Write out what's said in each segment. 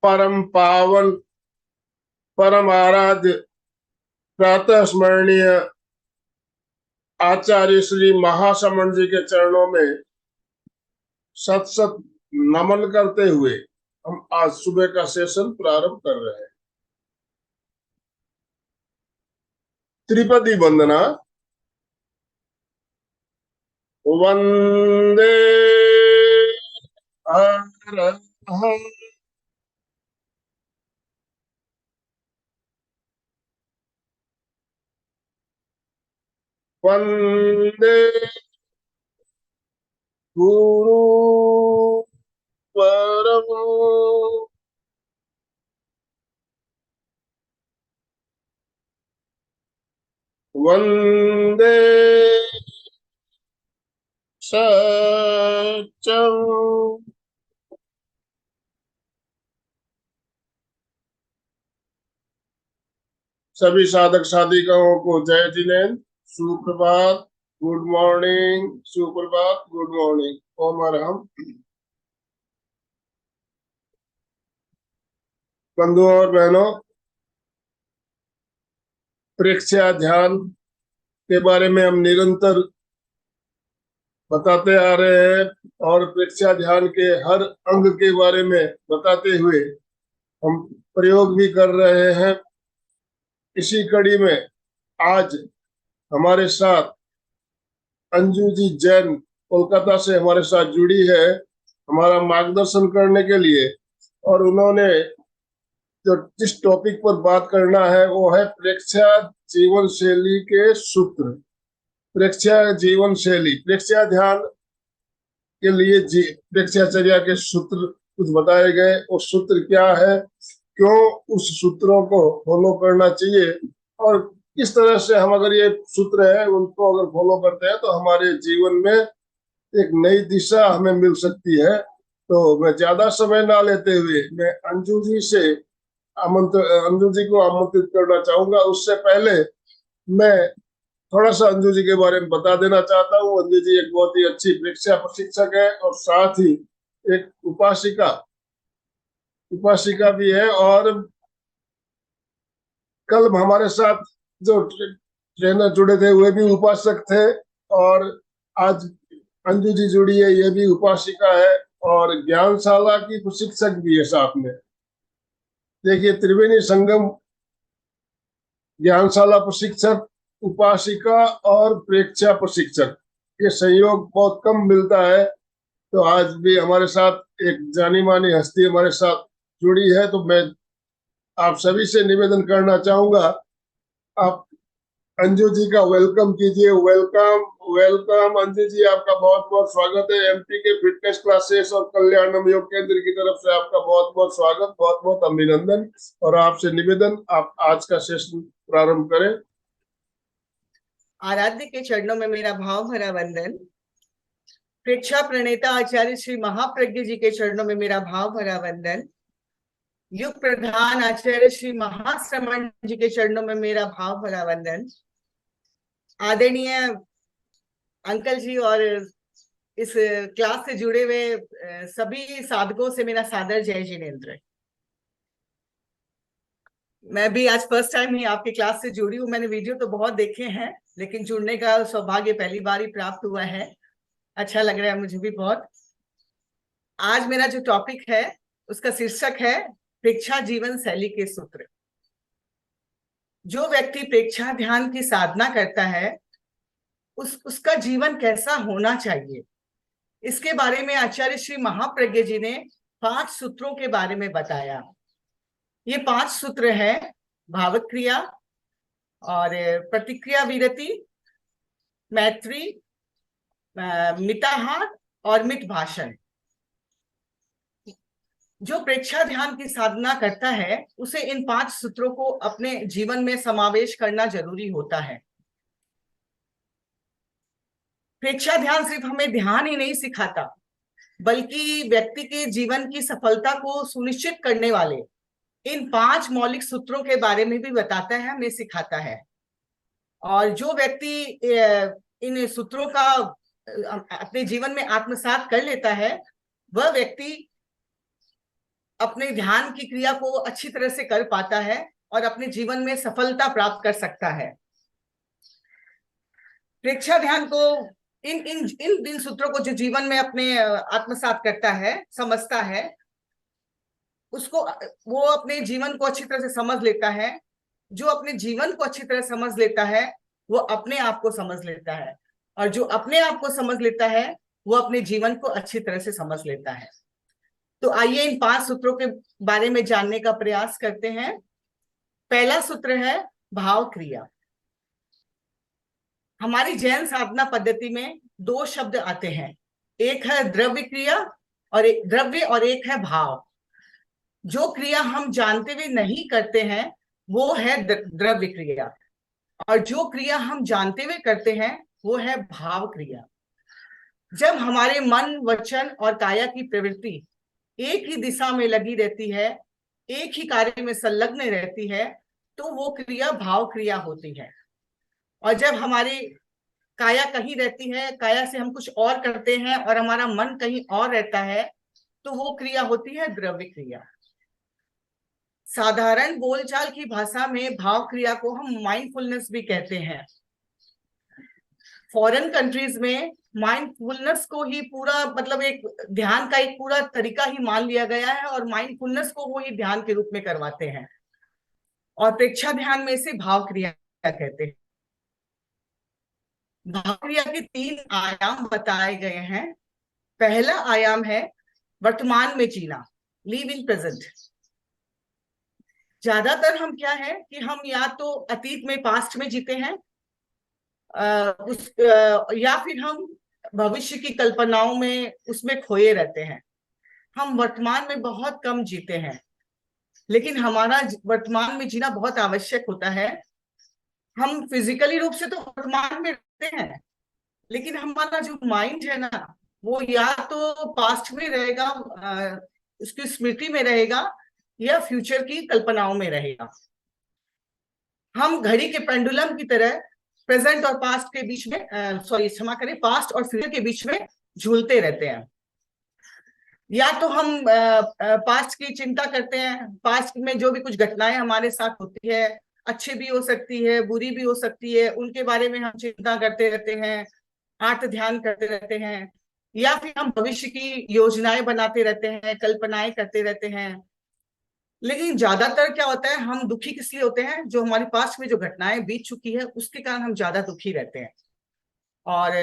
परम पावन परम आराध्य प्रातः स्मरणीय आचार्य श्री महासमण जी के चरणों में सत सत नमन करते हुए हम आज सुबह का सेशन प्रारंभ कर रहे हैं। त्रिपदी वंदना। वंदे अरहं वंदे गुरु परम वंदे सत्यम। सभी साधक साधिकाओं को जय जिनेन्द्र, सुप्रभात, गुड मॉर्निंग, सुप्रभात, गुड मॉर्निंग, ओम अरहम। बंधुओं और बहनों, प्रेक्षा ध्यान के बारे में हम निरंतर बताते आ रहे हैं और प्रेक्षा ध्यान के हर अंग के बारे में बताते हुए हम प्रयोग भी कर रहे हैं। इसी कड़ी में आज हमारे साथ अंजू जी जैन कोलकाता से हमारे साथ जुड़ी है हमारा मार्गदर्शन करने के लिए, और उन्होंने जो जिस टॉपिक पर बात करना है वो है प्रेक्षा जीवन शैली के सूत्र। प्रेक्षा जीवन शैली, प्रेक्षा ध्यान के लिए प्रेक्षाचर्या के सूत्र कुछ बताए गए। वो सूत्र क्या है, क्यों उस सूत्रों को फॉलो करना चाहिए, और किस तरह से हम अगर ये सूत्र है उनको अगर फॉलो करते हैं तो हमारे जीवन में एक नई दिशा हमें मिल सकती है। तो मैं ज्यादा समय ना लेते हुए मैं अंजू जी को आमंत्रित करना चाहूंगा। उससे पहले मैं थोड़ा सा अंजू जी के बारे में बता देना चाहता हूँ। अंजू जी एक बहुत ही अच्छी प्रेक्षा प्रशिक्षक है और साथ ही एक उपासिका भी है। और कल हमारे साथ जो ट्रेनर जुड़े थे वे भी उपासक थे, और आज अंजू जी जुड़ी है, ये भी उपासिका है और ज्ञानशाला की प्रशिक्षक भी है साथ में। देखिए, त्रिवेणी संगम, ज्ञानशाला प्रशिक्षक, उपासिका और प्रेक्षा प्रशिक्षक, ये संयोग बहुत कम मिलता है। तो आज भी हमारे साथ एक जानी मानी हस्ती हमारे साथ जुड़ी है। तो मैं आप सभी से निवेदन करना चाहूंगा, आप अंजू जी का वेलकम कीजिए। वेलकम वेलकम अंजू जी, आपका बहुत बहुत स्वागत है। एमपी के फिटनेस क्लासेस और कल्याणम योग केंद्र की तरफ से आपका बहुत बहुत स्वागत, बहुत बहुत अभिनंदन। और आपसे निवेदन, आप आज का सेशन प्रारंभ करें। आराध्य के चरणों में मेरा भाव भरा वंदन। प्रेक्षा प्रणेता आचार्य श्री महाप्रज्ञ जी के चरणों में मेरा भाव भरा वंदन। युग प्रधान आचार्य श्री महाश्रमण जी के चरणों में मेरा भाव भरा वंदन। आदरणीय अंकल जी और इस क्लास से जुड़े हुए सभी साधकों से मेरा सादर जय जिनेन्द्र। मैं भी आज फर्स्ट टाइम ही आपके क्लास से जुड़ी हूँ। मैंने वीडियो तो बहुत देखे हैं, लेकिन जुड़ने का सौभाग्य पहली बार ही प्राप्त हुआ है। अच्छा लग रहा है मुझे भी बहुत। आज मेरा जो टॉपिक है उसका शीर्षक है प्रेक्षा जीवन शैली के सूत्र। जो व्यक्ति प्रेक्षा ध्यान की साधना करता है उसका जीवन कैसा होना चाहिए, इसके बारे में आचार्य श्री महाप्रज्ञ जी ने 5 सूत्रों के बारे में बताया। ये 5 सूत्र है भावक क्रिया और प्रतिक्रिया विरति, मैत्री, मिताहार और मित भाषण। जो प्रेक्षा ध्यान की साधना करता है उसे इन 5 सूत्रों को अपने जीवन में समावेश करना जरूरी होता है। प्रेक्षा ध्यान सिर्फ हमें ध्यान ही नहीं सिखाता, बल्कि व्यक्ति के जीवन की सफलता को सुनिश्चित करने वाले इन 5 मौलिक सूत्रों के बारे में भी बताता है, हमें सिखाता है। और जो व्यक्ति इन सूत्रों का अपने जीवन में आत्मसात कर लेता है, वह व्यक्ति अपने ध्यान की क्रिया को अच्छी तरह से कर पाता है और अपने जीवन में सफलता प्राप्त कर सकता है। प्रेक्षा ध्यान को इन इन इन इन सूत्रों को जो जीवन में अपने आत्मसात करता है, समझता है, उसको वो अपने जीवन को अच्छी तरह से समझ लेता है। जो अपने जीवन को अच्छी तरह समझ लेता है वो अपने आप को समझ लेता है, और जो अपने आप को समझ लेता है वो अपने जीवन को अच्छी तरह से समझ लेता है। तो आइए इन 5 सूत्रों के बारे में जानने का प्रयास करते हैं। पहला सूत्र है भाव क्रिया। हमारी जैन साधना पद्धति में 2 शब्द आते हैं, एक है द्रव्य क्रिया और एक द्रव्य, और एक है भाव। जो क्रिया हम जानते हुए नहीं करते हैं वो है द्रव्य क्रिया, और जो क्रिया हम जानते हुए करते हैं वो है भाव क्रिया। जब हमारे मन, वचन और काया की प्रवृत्ति एक ही दिशा में लगी रहती है, एक ही कार्य में संलग्न रहती है, तो वो क्रिया भाव क्रिया होती है। और जब हमारी काया कहीं रहती है, काया से हम कुछ और करते हैं और हमारा मन कहीं और रहता है, तो वो क्रिया होती है द्रव्य क्रिया। साधारण बोलचाल की भाषा में भाव क्रिया को हम माइंडफुलनेस भी कहते हैं। फॉरेन कंट्रीज में माइंडफुलनेस को ही पूरा मतलब एक ध्यान का एक पूरा तरीका ही मान लिया गया है, और माइंडफुलनेस को वो ही ध्यान के रूप में करवाते हैं, और प्रेक्षा ध्यान में इसे भाव क्रिया कहते हैं। भाव क्रिया के 3 आयाम बताए गए हैं। पहला आयाम है वर्तमान में जीना, लिव इन प्रेजेंट। ज्यादातर हम क्या है कि हम या तो अतीत में, पास्ट में जीते हैं, या फिर हम भविष्य की कल्पनाओं में उसमें खोए रहते हैं। हम वर्तमान में बहुत कम जीते हैं, लेकिन हमारा वर्तमान में जीना बहुत आवश्यक होता है। हम फिजिकली रूप से तो वर्तमान में रहते हैं, लेकिन हमारा जो माइंड है ना, वो या तो पास्ट में रहेगा, उसकी स्मृति में रहेगा, या फ्यूचर की कल्पनाओं में रहेगा। हम घड़ी के पेंडुलम की तरह प्रेजेंट और पास्ट के बीच में, क्षमा करें, पास्ट और फ्यूचर के बीच में झूलते रहते हैं। या तो हम पास्ट की चिंता करते हैं, पास्ट में जो भी कुछ घटनाएं हमारे साथ होती है, अच्छी भी हो सकती है, बुरी भी हो सकती है, उनके बारे में हम चिंता करते रहते हैं, आर्त ध्यान करते रहते हैं। या फिर हम भविष्य की योजनाएं बनाते रहते हैं, कल्पनाएं करते रहते हैं। लेकिन ज्यादातर क्या होता है, हम दुखी किस लिए होते हैं, जो हमारे पास्ट में जो घटनाएं बीत चुकी है उसके कारण हम ज्यादा दुखी रहते हैं। और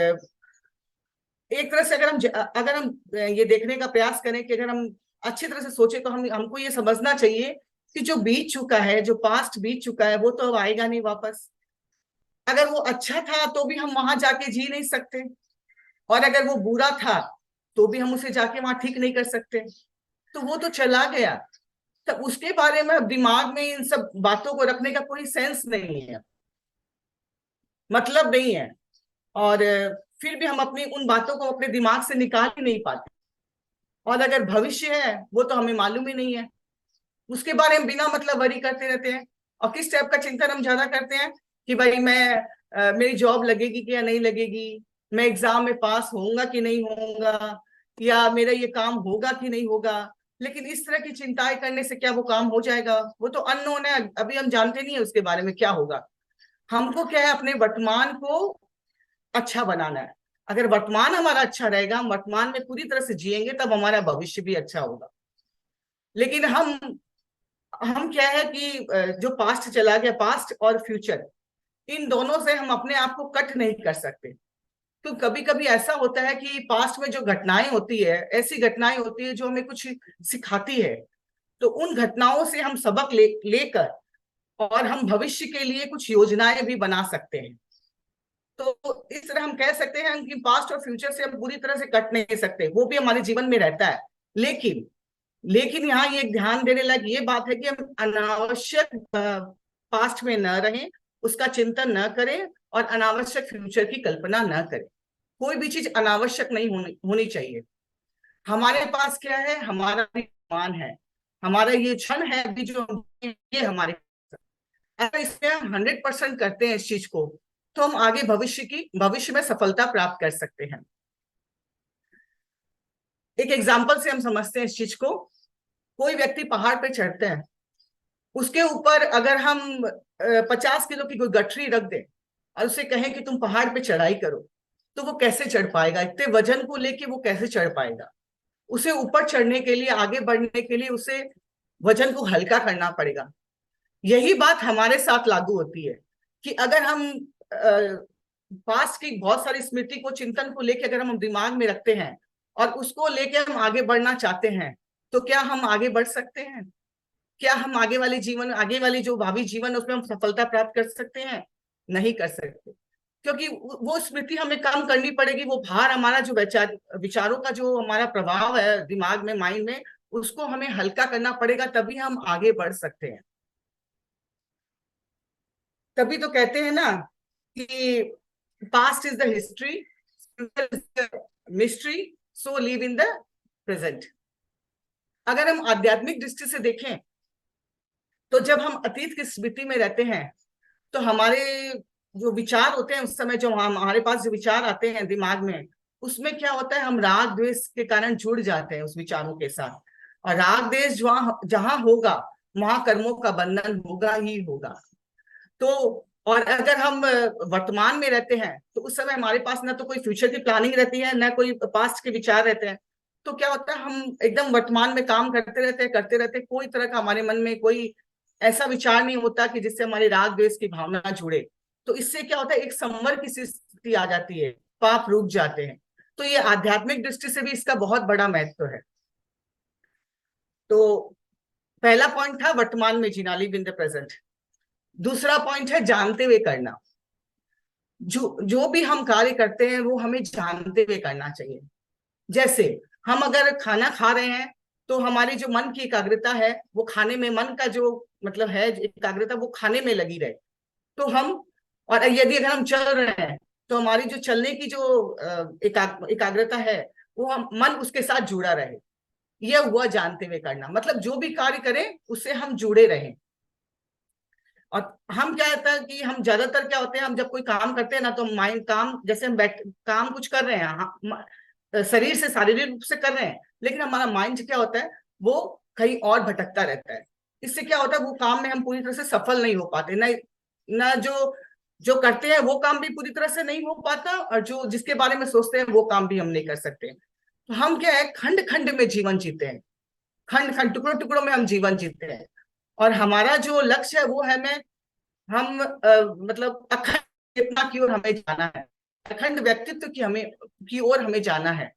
एक तरह से अगर हम ये देखने का प्रयास करें कि अगर हम अच्छी तरह से सोचे, तो हमको ये समझना चाहिए कि जो बीत चुका है, जो पास्ट बीत चुका है, वो तो अब आएगा नहीं वापस। अगर वो अच्छा था तो भी हम वहां जाके जी नहीं सकते, और अगर वो बुरा था तो भी हम उसे जाके वहां ठीक नहीं कर सकते। तो वो तो चला गया, तो उसके बारे में दिमाग में इन सब बातों को रखने का कोई सेंस नहीं है, मतलब नहीं है। और फिर भी हम अपनी उन बातों को अपने दिमाग से निकाल ही नहीं पाते। और अगर भविष्य है वो तो हमें मालूम ही नहीं है, उसके बारे में बिना मतलब वरी करते रहते हैं। और किस टाइप का चिंतन हम ज्यादा करते हैं कि भाई मेरी जॉब लगेगी कि या नहीं लगेगी, मैं एग्जाम में पास होऊंगा कि नहीं होऊंगा, या मेरा ये काम होगा कि नहीं होगा। लेकिन इस तरह की चिंताएं करने से क्या वो काम हो जाएगा? वो तो अननोन है, अभी हम जानते नहीं है उसके बारे में क्या होगा। हमको क्या है, अपने वर्तमान को अच्छा बनाना है। अगर वर्तमान हमारा अच्छा रहेगा, हम वर्तमान में पूरी तरह से जिएंगे, तब हमारा भविष्य भी अच्छा होगा। लेकिन हम क्या है कि जो पास्ट चला गया, पास्ट और फ्यूचर, इन दोनों से हम अपने आप को कट नहीं कर सकते। तो कभी कभी ऐसा होता है कि पास्ट में जो घटनाएं होती है, ऐसी घटनाएं होती है जो हमें कुछ सिखाती है। तो उन घटनाओं से हम सबक लेकर और हम भविष्य के लिए कुछ योजनाएं भी बना सकते हैं। तो इस तरह हम कह सकते हैं कि पास्ट और फ्यूचर से हम पूरी तरह से कट नहीं सकते, वो भी हमारे जीवन में रहता है। लेकिन लेकिन यहाँ ये ध्यान देने लायक ये बात है कि हम अनावश्यक पास्ट में न रहें, उसका चिंतन न करें, और अनावश्यक फ्यूचर की कल्पना न करें। कोई भी चीज अनावश्यक नहीं होनी चाहिए। हमारे पास क्या है, हमारा मान है, हमारा ये क्षण है अभी जो, ये हमारे, अगर इसमें हम 100% करते हैं इस चीज को, तो हम आगे भविष्य में सफलता प्राप्त कर सकते हैं। एक एग्जाम्पल से हम समझते हैं इस चीज को। कोई व्यक्ति पहाड़ पे चढ़ते हैं, उसके ऊपर अगर हम 50 किलो की कोई गठरी रख दें और उसे कहें कि तुम पहाड़ पे चढ़ाई करो, तो वो कैसे चढ़ पाएगा? इतने वजन को लेके वो कैसे चढ़ पाएगा? उसे ऊपर चढ़ने के लिए, आगे बढ़ने के लिए उसे वजन को हल्का करना पड़ेगा। यही बात हमारे साथ लागू होती है कि अगर हम पास्ट की बहुत सारी स्मृति को, चिंतन को लेके अगर हम दिमाग में रखते हैं और उसको लेके हम आगे बढ़ना चाहते हैं, तो क्या हम आगे बढ़ सकते हैं? क्या हम आगे वाले जीवन, आगे वाली जो भावी जीवन, उसमें हम सफलता प्राप्त कर सकते हैं? नहीं कर सकते, क्योंकि वो स्मृति हमें कम करनी पड़ेगी। वो भार हमारा जो विचारों का जो हमारा प्रभाव है दिमाग में, माइंड में, उसको हमें हल्का करना पड़ेगा, तभी हम आगे बढ़ सकते हैं। तभी तो कहते हैं ना कि past is the history, mystery, so live in the present. अगर हम आध्यात्मिक दृष्टि से देखें तो जब हम अतीत की स्मृति में रहते हैं तो हमारे जो विचार होते हैं, उस समय जो हमारे पास जो विचार आते हैं दिमाग में, उसमें क्या होता है, हम राग द्वेष के कारण जुड़ जाते हैं उस विचारों के साथ। और राग द्वेष जहां होगा वहां कर्मों का बंधन होगा ही होगा। तो और अगर हम वर्तमान में रहते हैं तो उस समय हमारे पास ना तो कोई फ्यूचर की प्लानिंग रहती है, ना कोई पास्ट के विचार रहते हैं। तो क्या होता है, हम एकदम वर्तमान में काम करते रहते, कोई तरह का हमारे मन में कोई ऐसा विचार नहीं होता कि जिससे हमारी राग द्वेष की भावना जुड़े। तो इससे क्या होता है, एक संवर की स्थिति आ जाती है, पाप रुक जाते हैं। तो ये आध्यात्मिक दृष्टि से भी इसका बहुत बड़ा महत्व है। तो पहला पॉइंट था वर्तमान में जीना, लिव इन द प्रेजेंट। दूसरा पॉइंट है जानते हुए करना। जो भी हम कार्य करते हैं वो हमें जानते हुए करना चाहिए। जैसे हम अगर खाना खा रहे हैं तो हमारी जो मन की एकाग्रता है वो खाने में, मन का जो मतलब है एकाग्रता, वो खाने में लगी रहे। तो हम, और यदि अगर हम चल रहे हैं तो हमारी जो चलने की जो एकाग्रता है वो हम मन उसके साथ जुड़ा रहे। यह हुआ जानते हुए करना, मतलब जो भी कार्य करें उससे हम जुड़े रहें। और हम क्या होता है कि हम ज्यादातर क्या होते हैं, हम जब कोई काम करते हैं ना तो माइंड काम, जैसे हम काम कुछ कर रहे हैं, शरीर से, शारीरिक रूप से कर रहे हैं, लेकिन हमारा माइंड क्या होता है, वो कहीं और भटकता रहता है। इससे क्या होता है, वो काम में हम पूरी तरह से सफल नहीं हो पाते, ना जो जो करते हैं वो काम भी पूरी तरह से नहीं हो पाता, और जो जिसके बारे में सोचते हैं वो काम भी हम नहीं कर सकते। तो हम क्या है, खंड खंड में जीवन जीते हैं, खंड खंड, टुकड़ों टुकड़ों में हम जीवन जीते हैं। और हमारा जो लक्ष्य है वो है, हम मतलब अखंड चेतना की ओर हमें जाना है, अखंड व्यक्तित्व की ओर हमें जाना है।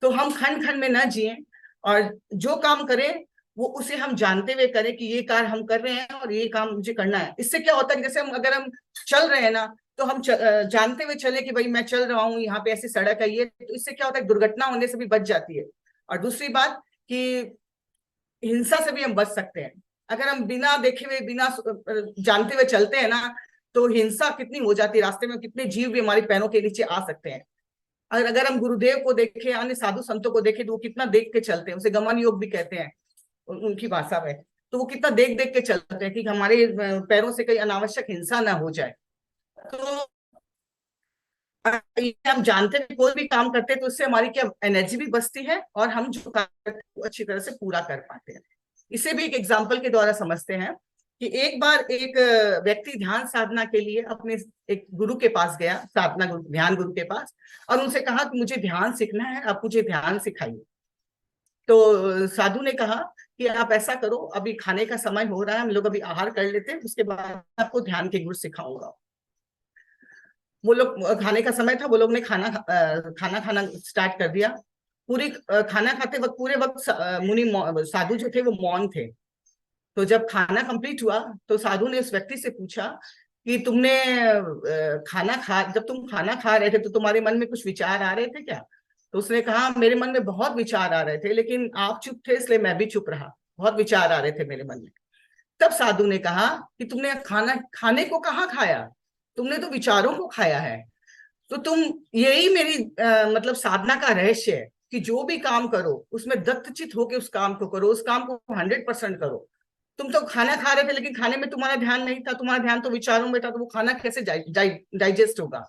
तो हम खंड खंड में ना जिए, और जो काम करें वो उसे हम जानते हुए करें कि ये कार्य हम कर रहे हैं और ये काम मुझे करना है। इससे क्या होता है, जैसे अगर हम चल रहे हैं ना, तो हम जानते हुए चले कि भाई मैं चल रहा हूँ, यहाँ पे ऐसी सड़क है ये, तो इससे क्या होता है, दुर्घटना होने से भी बच जाती है। और दूसरी बात कि हिंसा से भी हम बच सकते हैं। अगर हम बिना देखे हुए, बिना जानते हुए चलते हैं ना, तो हिंसा कितनी हो जाती है, रास्ते में कितने जीव भी हमारे पैरों के नीचे आ सकते हैं। अगर हम गुरुदेव को देखें, अन्य साधु संतों को देखें, तो वो कितना देख के चलते हैं, उसे गमन योग भी कहते हैं उनकी भाषा में। तो वो कितना देख देख के चलते हैं कि हमारे पैरों से कहीं अनावश्यक हिंसा ना हो जाए। तो हम जानते हैं कोई भी काम करते हैं तो उससे हमारी क्या एनर्जी भी बचती है, और हम जो काम करते हैं वो अच्छी तरह से पूरा कर पाते हैं। इसे भी एक एग्जाम्पल के द्वारा समझते हैं कि एक बार एक व्यक्ति ध्यान साधना के लिए अपने एक गुरु के पास गया, साधना गुरु, ध्यान गुरु के पास, और उनसे कहा कि मुझे ध्यान सीखना है, आप मुझे ध्यान सिखाइए। तो साधु ने कहा कि आप ऐसा करो, अभी खाने का समय हो रहा है, हम लोग अभी आहार कर लेते हैं, उसके बाद आपको ध्यान के गुरु सिखाऊंगा। वो लोग, खाने का समय था, वो लोग ने खाना खाना स्टार्ट कर दिया। पूरी खाना खाते वक्त, पूरे वक्त मुनि साधु जो थे वो मौन थे। तो जब खाना कंप्लीट हुआ तो साधु ने उस व्यक्ति से पूछा कि तुमने जब तुम खाना खा रहे थे तो तुम्हारे मन में कुछ विचार आ रहे थे क्या? तो उसने कहा, मेरे मन में बहुत विचार आ रहे थे, लेकिन आप चुप थे इसलिए मैं भी चुप रहा, बहुत विचार आ रहे थे मेरे मन में। तब साधु ने कहा कि तुमने खाने को कहाँ खाया, तुमने तो विचारों को खाया है। तो तुम, यही मेरी मतलब साधना का रहस्य है कि जो भी काम करो उसमें दत्तचित होकर उस काम को करो, उस काम को 100% करो। तुम तो खाना खा रहे थे लेकिन खाने में तुम्हारा ध्यान नहीं था, तुम्हारा ध्यान तो विचारों में था, तो वो खाना कैसे डाइजेस्ट होगा?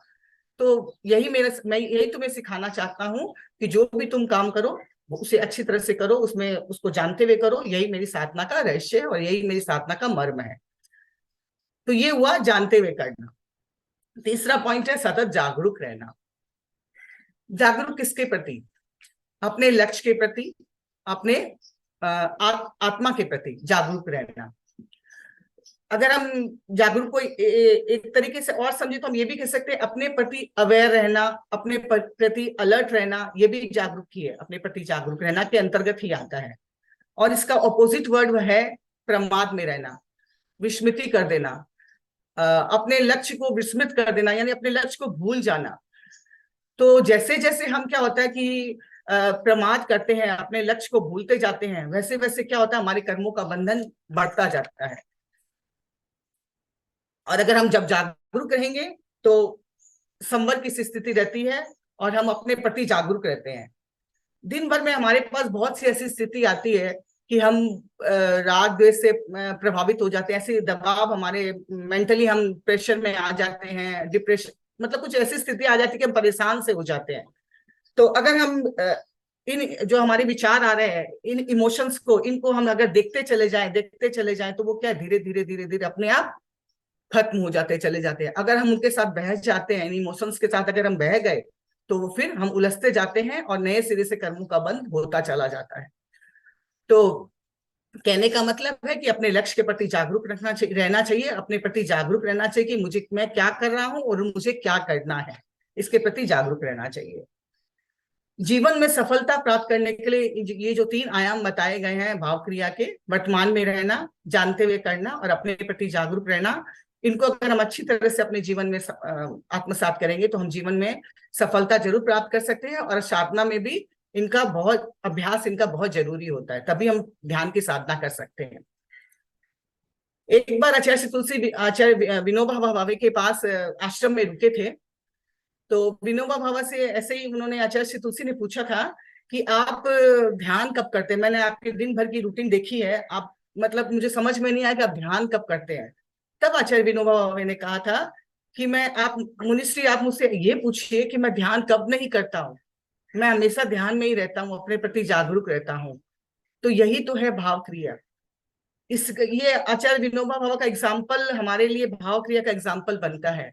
तो मैं यही तुम्हें सिखाना चाहता हूँ कि जो भी तुम काम करो उसे अच्छी तरह से करो, उसमें उसको जानते हुए करो। यही मेरी साधना का रहस्य है और यही मेरी साधना का मर्म है। तो ये हुआ जानते हुए करना। तीसरा पॉइंट है सतत जागरूक रहना। जागरूक किसके प्रति? अपने लक्ष्य के प्रति, अपने आत्मा के प्रति जागरूक रहना। अगर हम जागरूक को एक तरीके से और समझे तो हम ये भी कह सकते हैं अपने प्रति अवेयर रहना, अपने प्रति अलर्ट रहना, ये भी जागरूक ही है, अपने प्रति जागरूक रहना के अंतर्गत ही आता है। और इसका ऑपोजिट वर्ड है प्रमाद में रहना, विस्मृति कर देना, अपने लक्ष्य को विस्मृत कर देना, यानी अपने लक्ष्य को भूल जाना। तो जैसे जैसे हम क्या होता है कि प्रमाद करते हैं, अपने लक्ष्य को भूलते जाते हैं, वैसे वैसे क्या होता है हमारे कर्मों का बंधन बढ़ता जाता है। और अगर हम जब जागरूक रहेंगे तो संवर की स्थिति रहती है और हम अपने प्रति जागरूक रहते हैं। दिन भर में हमारे पास बहुत सी ऐसी स्थिति आती है कि हम राग द्वेष से प्रभावित हो जाते हैं, ऐसे दबाव हमारे मेंटली, हम प्रेशर में आ जाते हैं, डिप्रेशन, मतलब कुछ ऐसी स्थिति आ जाती है कि हम परेशान से हो जाते हैं। तो अगर हम इन जो हमारे विचार आ रहे हैं, इन इमोशंस को, इनको हम अगर देखते चले जाएं तो वो क्या धीरे धीरे धीरे धीरे अपने आप खत्म हो जाते चले जाते हैं। अगर हम उनके साथ बह जाते हैं, इन इमोशंस के साथ अगर हम बह गए तो वो फिर हम उलझते जाते हैं और नए सिरे से कर्मों का बंध होता चला जाता है। तो कहने का मतलब है कि अपने लक्ष्य के प्रति जागरूक रहना चाहिए, अपने प्रति जागरूक रहना चाहिए कि मुझे, मैं क्या कर रहा हूं और मुझे क्या करना है, इसके प्रति जागरूक रहना चाहिए। जीवन में सफलता प्राप्त करने के लिए ये जो 3 आयाम बताए गए हैं भाव क्रिया के, वर्तमान में रहना, जानते हुए करना और अपने प्रति जागरूक रहना, इनको अगर हम अच्छी तरह से अपने जीवन में आत्मसात करेंगे तो हम जीवन में सफलता जरूर प्राप्त कर सकते हैं। और साधना में भी इनका बहुत अभ्यास, इनका बहुत जरूरी होता है, तभी हम ध्यान की साधना कर सकते हैं। एक बार आचार्य विनोबा भावे के पास आश्रम में रुके थे। तो विनोबा भावे से ऐसे ही उन्होंने, आचार्य श्री तुलसी ने पूछा था कि आप ध्यान कब करते हैं? मैंने आपके दिन भर की रूटीन देखी है, आप मतलब मुझे समझ में नहीं आया कि आप ध्यान कब करते हैं। तब आचार्य विनोबा भावे ने कहा था कि मैं, आप मुनिश्री, आप मुझसे ये पूछिए कि मैं ध्यान कब नहीं करता हूँ, मैं हमेशा ध्यान में ही रहता हूँ, अपने प्रति जागरूक रहता हूँ। तो यही तो है भाव क्रिया। ये आचार्य विनोबा भावे का एग्जाम्पल हमारे लिए भाव क्रिया का एग्जाम्पल बनता है।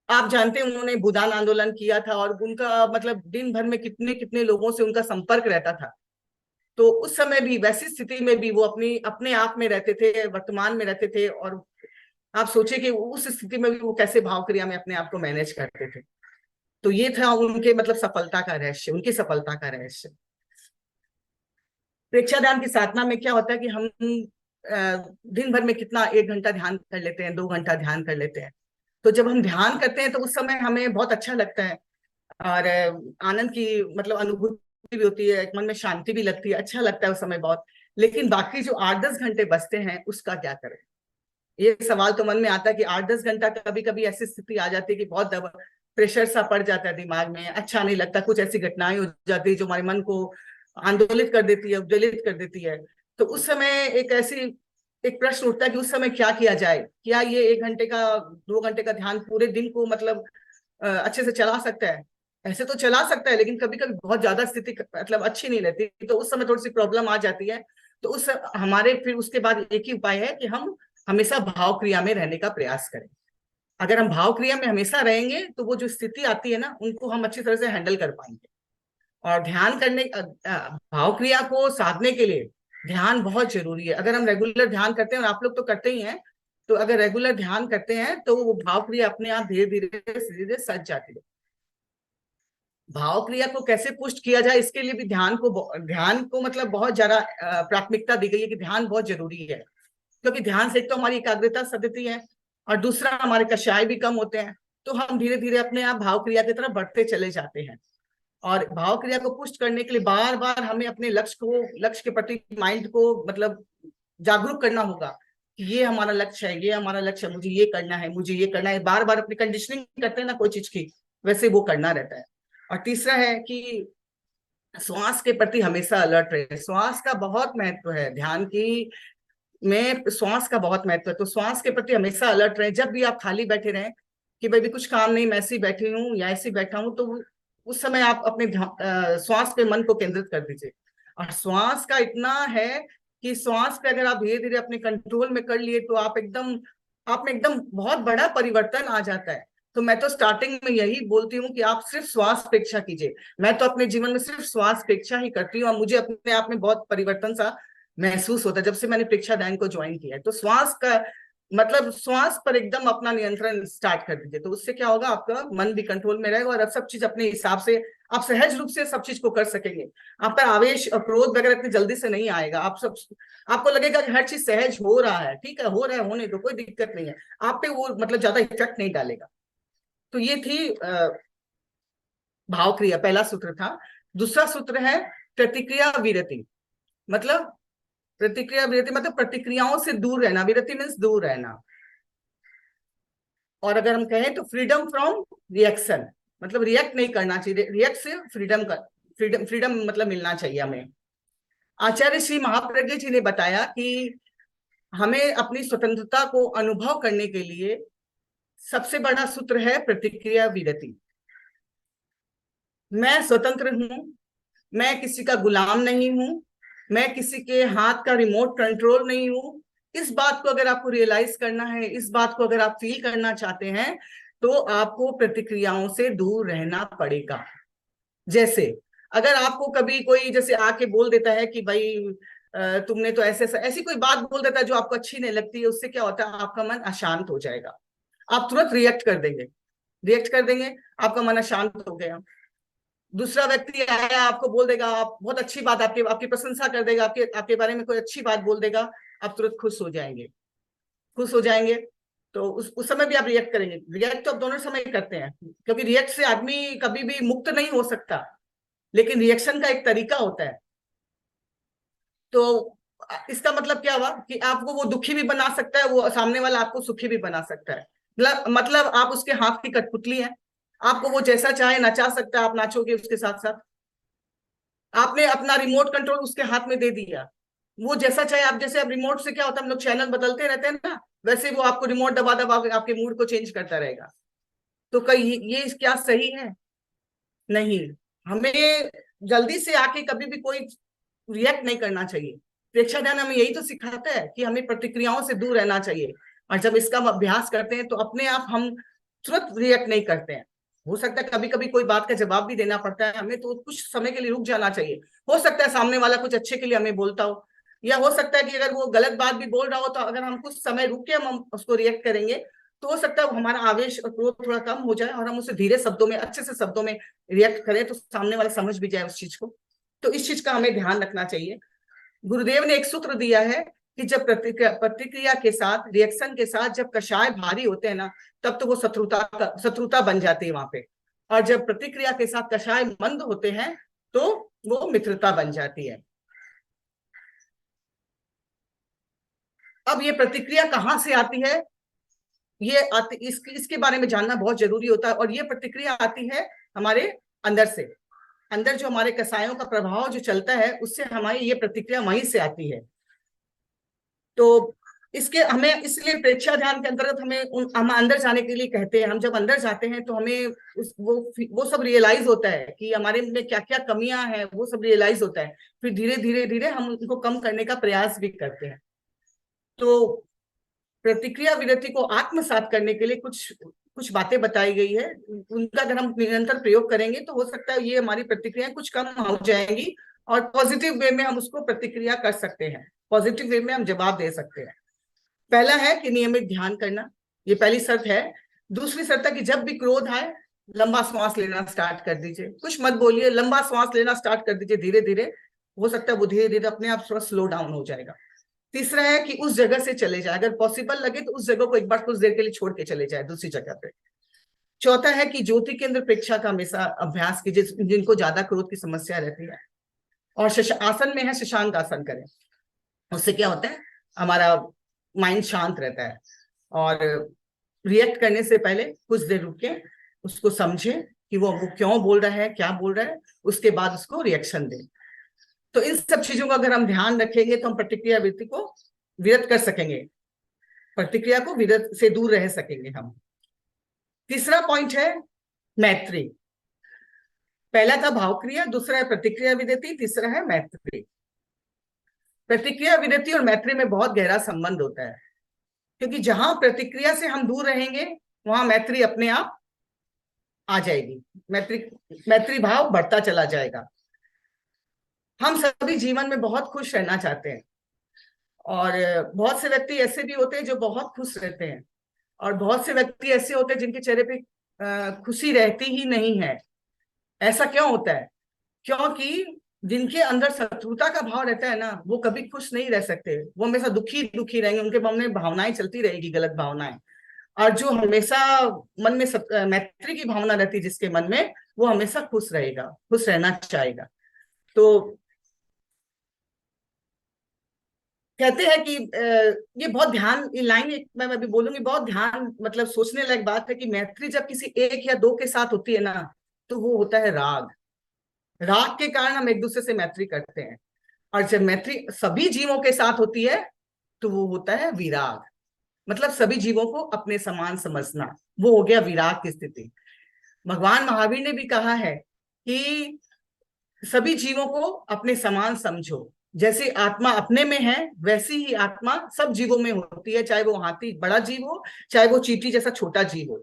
आप जानते हैं उन्होंने भूदान आंदोलन किया था और उनका मतलब दिन भर में कितने कितने लोगों से उनका संपर्क रहता था। तो उस समय भी, वैसी स्थिति में भी वो अपने आप में रहते थे, वर्तमान में रहते थे। और आप सोचिए कि उस स्थिति में भी वो कैसे भाव क्रिया में अपने आप को मैनेज करते थे। तो ये था उनके मतलब सफलता का रहस्य, उनकी सफलता का रहस्य। प्रेक्षा ध्यान की साधना में क्या होता है कि हम दिन भर में कितना, 1 घंटा ध्यान कर लेते हैं, 2 घंटा ध्यान कर लेते हैं। तो जब हम ध्यान करते हैं तो उस समय हमें बहुत अच्छा लगता है और आनंद की मतलब अनुभूति भी होती है, मन में शांति भी लगती है, अच्छा लगता है उस समय बहुत। लेकिन बाकी जो 8-10 घंटे बचते हैं उसका क्या करें? ये सवाल तो मन में आता है कि 8-10 घंटा, कभी कभी ऐसी स्थिति आ जाती है कि बहुत प्रेशर सा पड़ जाता है दिमाग में, अच्छा नहीं लगता, कुछ ऐसी घटनाएं हो जाती है जो हमारे मन को आंदोलित कर देती है, उद्वेलित कर देती है। तो उस समय एक प्रश्न उठता है कि उस समय क्या किया जाए? क्या ये 1 घंटे का, 2 घंटे का ध्यान पूरे दिन को मतलब अच्छे से चला सकता है? ऐसे तो चला सकता है, लेकिन कभी कभी बहुत ज्यादा स्थिति मतलब अच्छी नहीं रहती, तो उस समय थोड़ी सी प्रॉब्लम आ जाती है। तो उस हमारे फिर उसके बाद एक ही उपाय है कि हम हमेशा भाव क्रिया में रहने का प्रयास करें। अगर हम भाव क्रिया में हमेशा रहेंगे तो वो जो स्थिति आती है ना, उनको हम अच्छी तरह से हैंडल कर पाएंगे। और ध्यान करने, भाव क्रिया को साधने के लिए ध्यान बहुत जरूरी है। अगर हम रेगुलर ध्यान करते हैं, और आप लोग तो करते ही हैं, तो अगर रेगुलर ध्यान करते हैं तो वो भाव क्रिया अपने आप धीरे धीरे सज जाती है। भाव क्रिया को कैसे पुष्ट किया जाए, इसके लिए भी ध्यान को मतलब बहुत ज्यादा प्राथमिकता दी गई है कि ध्यान बहुत जरूरी है। क्योंकि ध्यान से एक तो हमारी एकाग्रता सधती है और दूसरा हमारे कषाय भी कम होते हैं। तो हम धीरे धीरे अपने आप भाव क्रिया की तरफ बढ़ते चले जाते हैं। और भाव क्रिया को पुष्ट करने के लिए बार बार हमें अपने लक्ष्य के प्रति माइंड को मतलब जागरूक करना होगा कि ये हमारा लक्ष्य है, ये हमारा लक्ष्य है, मुझे ये करना है, मुझे ये करना है। बार बार अपनी कंडीशनिंग करते हैं ना कोई चीज की, वैसे वो करना रहता है। और तीसरा है कि श्वास के प्रति हमेशा अलर्ट रहे। श्वास का बहुत महत्व है ध्यान की में, श्वास का बहुत महत्व है। तो श्वास के प्रति हमेशा अलर्ट रहे। जब भी आप खाली बैठे रहें कि भाई भी कुछ काम नहीं, मैं ऐसी बैठी हूँ या ऐसी बैठा हूँ, तो उस समय आप अपने श्वास पे मन को केंद्रित कर दीजिए। और श्वास का इतना है कि श्वास पे अगर आप धीरे धीरे अपने कंट्रोल में कर लिए तो आप में एकदम बहुत बड़ा परिवर्तन आ जाता है। तो मैं तो स्टार्टिंग में यही बोलती हूँ कि आप सिर्फ श्वास पे इच्छा कीजिए। मैं तो अपने जीवन में सिर्फ श्वास पे इच्छा ही करती हूँ और मुझे अपने आप में बहुत परिवर्तन सा महसूस होता है जब से मैंने प्रेक्षा ध्यान को ज्वाइन किया है। तो श्वास का मतलब श्वास पर एकदम अपना नियंत्रण स्टार्ट कर दीजिए। तो उससे क्या होगा, आपका मन भी कंट्रोल में रहेगा और अब सब चीज अपने हिसाब से आप सहज रूप से सब चीज को कर सकेंगे। आप पर आवेश और क्रोध वगैरह इतनी जल्दी से नहीं आएगा। आपको लगेगा कि हर चीज सहज हो रहा है, ठीक है, हो रहा है, होने दो, कोई दिक्कत नहीं है। आप पे वो मतलब ज्यादा इफेक्ट नहीं डालेगा। तो ये थी भाव क्रिया, पहला सूत्र था। दूसरा सूत्र है प्रतिक्रिया विरति। मतलब प्रतिक्रिया विरति मतलब प्रतिक्रियाओं से दूर रहना। विरति मीन्स दूर रहना। और अगर हम कहें तो फ्रीडम फ्रॉम रिएक्शन, मतलब रिएक्ट नहीं करना चाहिए। रिएक्ट से फ्रीडम मतलब मिलना चाहिए हमें। आचार्य श्री महाप्रज्ञ जी ने बताया कि हमें अपनी स्वतंत्रता को अनुभव करने के लिए सबसे बड़ा सूत्र है प्रतिक्रिया विरति। मैं स्वतंत्र हूं, मैं किसी का गुलाम नहीं हूं, मैं किसी के हाथ का रिमोट कंट्रोल नहीं हूं। इस बात को अगर आपको रियलाइज करना है, इस बात को अगर आप फील करना चाहते हैं, तो आपको प्रतिक्रियाओं से दूर रहना पड़ेगा। जैसे अगर आपको कभी कोई जैसे आके बोल देता है कि भाई तुमने तो ऐसी कोई बात बोल देता है जो आपको अच्छी नहीं लगती है, उससे क्या होता है, आपका मन अशांत हो जाएगा। आप तुरंत रिएक्ट कर देंगे, आपका मन अशांत हो गया। दूसरा व्यक्ति आया, आपको बोल देगा, आप बहुत अच्छी बात, आपकी प्रशंसा कर देगा, आपके बारे में कोई अच्छी बात बोल देगा, आप तुरंत खुश हो जाएंगे। तो उस समय भी आप रिएक्ट करेंगे। रिएक्ट तो आप दोनों समय करते हैं, क्योंकि रिएक्ट से आदमी कभी भी मुक्त नहीं हो सकता, लेकिन रिएक्शन का एक तरीका होता है। तो इसका मतलब क्या हुआ कि आपको वो दुखी भी बना सकता है, वो सामने वाला आपको सुखी भी बना सकता है। मतलब आप उसके हाथ की कठपुतली है, आपको वो जैसा चाहे नचा सकता है, आप नाचोगे उसके साथ साथ। आपने अपना रिमोट कंट्रोल उसके हाथ में दे दिया, वो जैसा चाहे आप, जैसे अब रिमोट से क्या होता है, हम लोग चैनल बदलते रहते हैं ना, वैसे वो आपको रिमोट दबा दबा आपके मूड को चेंज करता रहेगा। तो कहीं ये क्या सही है? नहीं। हमें जल्दी से आके कभी भी कोई रिएक्ट नहीं करना चाहिए। प्रेक्षा ध्यान हमें यही तो सिखाता है कि हमें प्रतिक्रियाओं से दूर रहना चाहिए। और जब इसका हम अभ्यास करते हैं तो अपने आप हम तुरंत रिएक्ट नहीं करते हैं। हो सकता है कभी कभी कोई बात का जवाब भी देना पड़ता है हमें, तो कुछ समय के लिए रुक जाना चाहिए। हो सकता है सामने वाला कुछ अच्छे के लिए हमें बोलता हो, या हो सकता है कि अगर वो गलत बात भी बोल रहा हो तो अगर हम कुछ समय रुक के हम उसको रिएक्ट करेंगे, तो हो सकता है हमारा आवेश और क्रोध थोड़ा कम हो जाए और हम उसे धीरे शब्दों में, अच्छे से शब्दों में रिएक्ट करें, तो सामने वाला समझ भी जाए उस चीज को। तो इस चीज का हमें ध्यान रखना चाहिए। गुरुदेव ने एक सूत्र दिया है कि जब प्रतिक्रिया के साथ, रिएक्शन के साथ जब कषाय भारी होते हैं ना, तब तो वो शत्रुता बन जाती है वहां पे। और जब प्रतिक्रिया के साथ कषाय मंद होते हैं तो वो मित्रता बन जाती है। अब ये प्रतिक्रिया कहाँ से आती है, इसके बारे में जानना बहुत जरूरी होता है। और ये प्रतिक्रिया आती है हमारे अंदर से। अंदर जो हमारे कसायों का प्रभाव जो चलता है, उससे हमारी ये प्रतिक्रिया वहीं से आती है। तो इसके हमें इसलिए प्रेक्षा ध्यान के अंतर्गत हम अंदर जाने के लिए कहते हैं। हम जब अंदर जाते हैं तो हमें वो सब रियलाइज होता है कि हमारे में क्या क्या कमियां हैं, वो सब रियलाइज होता है। फिर धीरे धीरे धीरे हम उनको कम करने का प्रयास भी करते हैं। तो प्रतिक्रिया विरति को आत्मसात करने के लिए कुछ कुछ बातें बताई गई है। उनका अगर हम निरंतर प्रयोग करेंगे तो हो सकता है ये हमारी प्रतिक्रिया कुछ कम हो जाएंगी और पॉजिटिव वे में हम उसको प्रतिक्रिया कर सकते हैं, पॉजिटिव वे में हम जवाब दे सकते हैं। पहला है कि नियमित ध्यान करना, ये पहली शर्त है। दूसरी शर्त है कि जब भी क्रोध आए, लंबा श्वास लेना स्टार्ट कर दीजिए। कुछ मत बोलिए, लंबा श्वास लेना स्टार्ट कर दीजिए धीरे धीरे। हो सकता है वो धीरे धीरे अपने आप थोड़ा स्लो डाउन हो जाएगा। तीसरा है कि उस जगह से चले जाए, अगर पॉसिबल लगे तो उस जगह को एक बार कुछ देर के लिए छोड़ के चले जाए दूसरी जगह पे। चौथा है कि ज्योति केंद्र प्रेक्षा का हमेशा अभ्यास कीजिए, जिनको ज्यादा क्रोध की समस्या रहती है। और आसन में है शशांक आसन करें, उससे क्या होता है, हमारा माइंड शांत रहता है। और रिएक्ट करने से पहले कुछ देर रुके, उसको समझे कि वो क्यों बोल रहा है, क्या बोल रहा है, उसके बाद उसको रिएक्शन दें। तो इन सब चीजों का अगर हम ध्यान रखेंगे तो हम प्रतिक्रिया वृत्ति को विरत कर सकेंगे, प्रतिक्रिया को विरत से दूर रह सकेंगे हम। तीसरा पॉइंट है मैत्री। पहला था भाव क्रिया, दूसरा है प्रतिक्रिया विधेयती, तीसरा है मैत्री। प्रतिक्रिया विधेयती और मैत्री में बहुत गहरा संबंध होता है, क्योंकि जहां प्रतिक्रिया से हम दूर रहेंगे वहां मैत्री अपने आप आ जाएगी, मैत्री मैत्री भाव बढ़ता चला जाएगा। हम सभी जीवन में बहुत खुश रहना चाहते हैं, और बहुत से व्यक्ति ऐसे भी होते हैं जो बहुत खुश रहते हैं, और बहुत से व्यक्ति ऐसे होते हैं जिनके चेहरे पे खुशी रहती ही नहीं है। ऐसा क्यों होता है? क्योंकि जिनके अंदर शत्रुता का भाव रहता है ना, वो कभी खुश नहीं रह सकते, वो हमेशा दुखी दुखी रहेंगे, उनके मन में भावनाएं चलती रहेगी, गलत भावनाएं। और जो हमेशा मन में मैत्री की भावना रहती है जिसके मन में, वो हमेशा खुश रहेगा, खुश रहना चाहेगा। तो कहते हैं कि ये बहुत ध्यान, ये लाइन एक मैं अभी बोलूंगी, बहुत ध्यान मतलब सोचने लायक बात है कि मैत्री जब किसी एक या दो के साथ होती है ना, तो वो होता है राग। राग के कारण हम एक दूसरे से मैत्री करते हैं, और जब मैत्री सभी जीवों के साथ होती है तो वो होता है विराग, मतलब सभी जीवों को अपने समान समझना, वो हो गया विराग की स्थिति। भगवान महावीर ने भी कहा है कि सभी जीवों को अपने समान समझो, जैसे आत्मा अपने में है वैसी ही आत्मा सब जीवों में होती है, चाहे वो हाथी बड़ा जीव हो, चाहे वो चींटी जैसा छोटा जीव हो,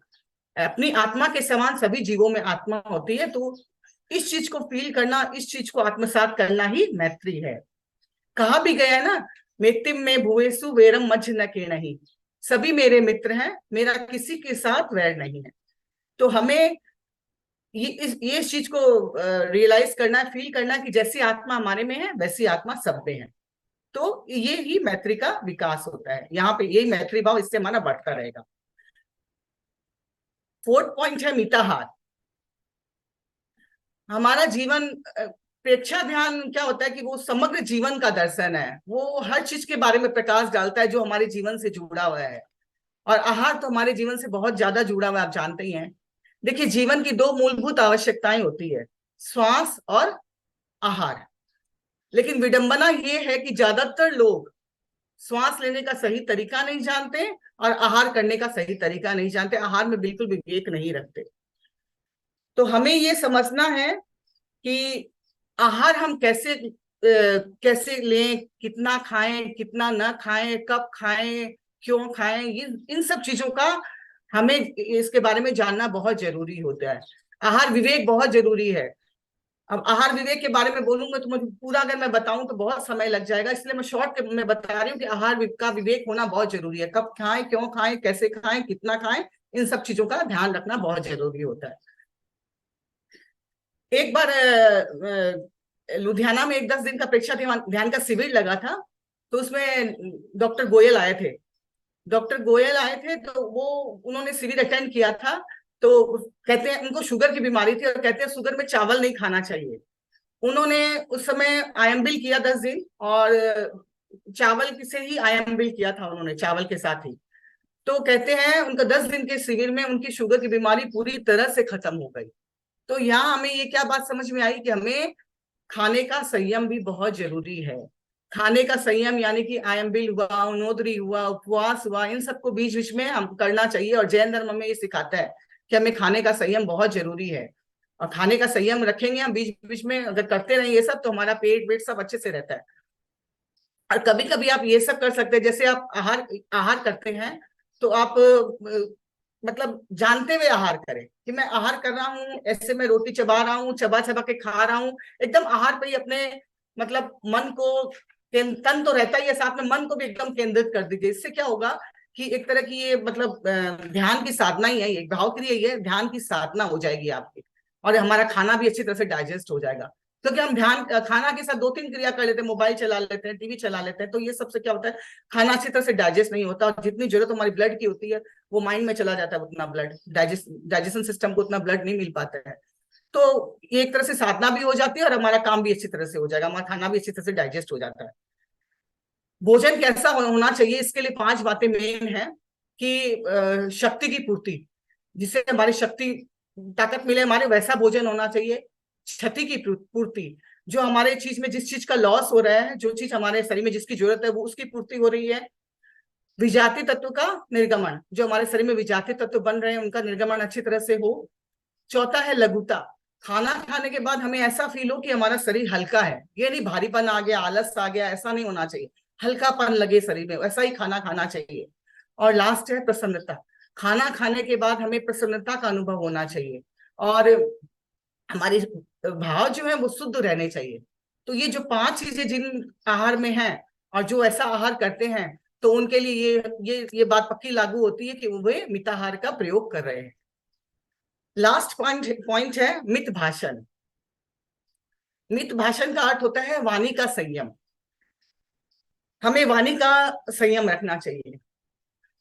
अपनी आत्मा के समान सभी जीवों में आत्मा होती है। तो इस चीज को फील करना, इस चीज को आत्मसात करना ही मैत्री है। कहा भी गया है ना, मेत्तिम में भुवेसु वेरम मज्झ न के नहीं, सभी मेरे मित्र हैं, मेरा किसी के साथ वैर नहीं है। तो हमें ये इस चीज को रियलाइज करना है, फील करना है कि जैसी आत्मा हमारे में है वैसी आत्मा सब में है। तो ये ही मैत्री का विकास होता है, यहाँ पे यही मैत्री भाव इससे हमारा बढ़ता रहेगा। फोर्थ पॉइंट है मिताहार। हमारा जीवन प्रेक्षा ध्यान क्या होता है कि वो समग्र जीवन का दर्शन है, वो हर चीज के बारे में प्रकाश डालता है जो हमारे जीवन से जुड़ा हुआ है। और आहार तो हमारे जीवन से बहुत ज्यादा जुड़ा हुआ है, आप जानते ही हैं। देखिए, जीवन की दो मूलभूत आवश्यकताएं होती है, श्वास और आहार। लेकिन विडंबना ये है कि ज्यादातर लोग श्वास लेने का सही तरीका नहीं जानते और आहार करने का सही तरीका नहीं जानते, आहार में बिल्कुल विवेक नहीं रखते। तो हमें ये समझना है कि आहार हम कैसे लें, कितना खाएं, कितना ना खाएं, कब खाएं, क्यों खाएं, ये इन सब चीजों का हमें इसके बारे में जानना बहुत जरूरी होता है। आहार विवेक बहुत जरूरी है। अब आहार विवेक के बारे में बोलूंगा तो मुझे पूरा अगर मैं बताऊं तो बहुत समय लग जाएगा, इसलिए मैं शॉर्ट में बता रही हूँ कि आहार का विवेक होना बहुत जरूरी है। कब खाएं, क्यों खाएं, कैसे खाएं, कितना खाएं, इन सब चीजों का ध्यान रखना बहुत जरूरी होता है। एक बार लुधियाना में एक 10 दिन का प्रेक्षा ध्यान का शिविर लगा था, तो उसमें डॉक्टर गोयल आए थे। डॉक्टर गोयल आए थे तो वो उन्होंने शिविर अटेंड किया था। तो कहते हैं उनको शुगर की बीमारी थी और कहते हैं शुगर में चावल नहीं खाना चाहिए। उन्होंने उस समय आयम्बिल किया 10 दिन, और चावल से ही आयम्बिल किया था उन्होंने, चावल के साथ ही। तो कहते हैं उनका 10 दिन के शिविर में उनकी शुगर की बीमारी पूरी तरह से खत्म हो गई। तो यहाँ हमें ये क्या बात समझ में आई कि हमें खाने का संयम भी बहुत जरूरी है। खाने का संयम यानी कि आयम्बिल हुआ, उनोदरी हुआ, उपवास हुआ, इन सबको बीच बीच में हम करना चाहिए। और जैन धर्म हमें ये सिखाता है कि हमें खाने का संयम बहुत जरूरी है। और खाने का संयम रखेंगे हम, बीच बीच में अगर करते रहें ये सब, तो हमारा पेट वेट सब अच्छे से रहता है। और कभी कभी आप ये सब कर सकते हैं, जैसे आप आहार आहार करते हैं तो आप मतलब जानते हुए आहार करें कि मैं आहार कर रहा हूँ, ऐसे मैं रोटी चबा रहा हूँ, चबा चबा के खा रहा हूँ, एकदम आहार पे ही अपने मतलब मन को, तन तो रहता ही है, साथ में मन को भी एकदम केंद्रित कर दीजिए। इससे क्या होगा कि एक तरह की ये मतलब ध्यान की साधना ही है, एक भाव क्रिया ही है, ध्यान की साधना हो जाएगी आपकी, और हमारा खाना भी अच्छी तरह से डाइजेस्ट हो जाएगा। क्योंकि हम ध्यान खाना के साथ 2-3 क्रिया कर लेते हैं, मोबाइल चला लेते हैं, टीवी चला लेते हैं, तो ये सबसे क्या होता है, खाना अच्छी तरह से डाइजेस्ट नहीं होता, और जितनी जरूरत हमारी ब्लड की होती है वो माइंड में चला जाता है, उतना ब्लड डाइजेशन सिस्टम को उतना ब्लड नहीं मिल पाता है। तो ये एक तरह से साधना भी हो जाती है और हमारा काम भी अच्छी तरह से हो जाएगा, हमारा खाना भी अच्छी तरह से डाइजेस्ट हो जाता है। भोजन कैसा होना चाहिए, इसके लिए 5 बातें मेन है कि शक्ति की पूर्ति, जिससे हमारी शक्ति ताकत मिले, हमारे वैसा भोजन होना चाहिए। क्षति की पूर्ति, जो हमारे चीज में जिस चीज का लॉस हो रहा है, जो चीज हमारे शरीर में जिसकी जरूरत है वो उसकी पूर्ति हो रही है। विजातीय तत्व का निर्गमन, जो हमारे शरीर में विजातीय तत्व बन रहे हैं उनका निर्गमन अच्छी तरह से हो। चौथा है लघुता, खाना खाने के बाद हमें ऐसा फील हो कि हमारा शरीर हल्का है, ये नहीं भारीपन आ गया, आलस आ गया, ऐसा नहीं होना चाहिए। हल्कापन लगे शरीर में, वैसा ही खाना खाना चाहिए। और लास्ट है प्रसन्नता। खाना खाने के बाद हमें प्रसन्नता का अनुभव होना चाहिए, और हमारी भाव जो है वो शुद्ध रहने चाहिए। तो ये जो 5 चीजें जिन आहार में हैं, और जो ऐसा आहार करते हैं, तो उनके लिए ये बात पक्की लागू होती है कि वे मिताहार का प्रयोग कर रहे हैं। लास्ट पॉइंट है मित भाषण। मित भाषण का अर्थ होता है वाणी का संयम। हमें वाणी का संयम रखना चाहिए।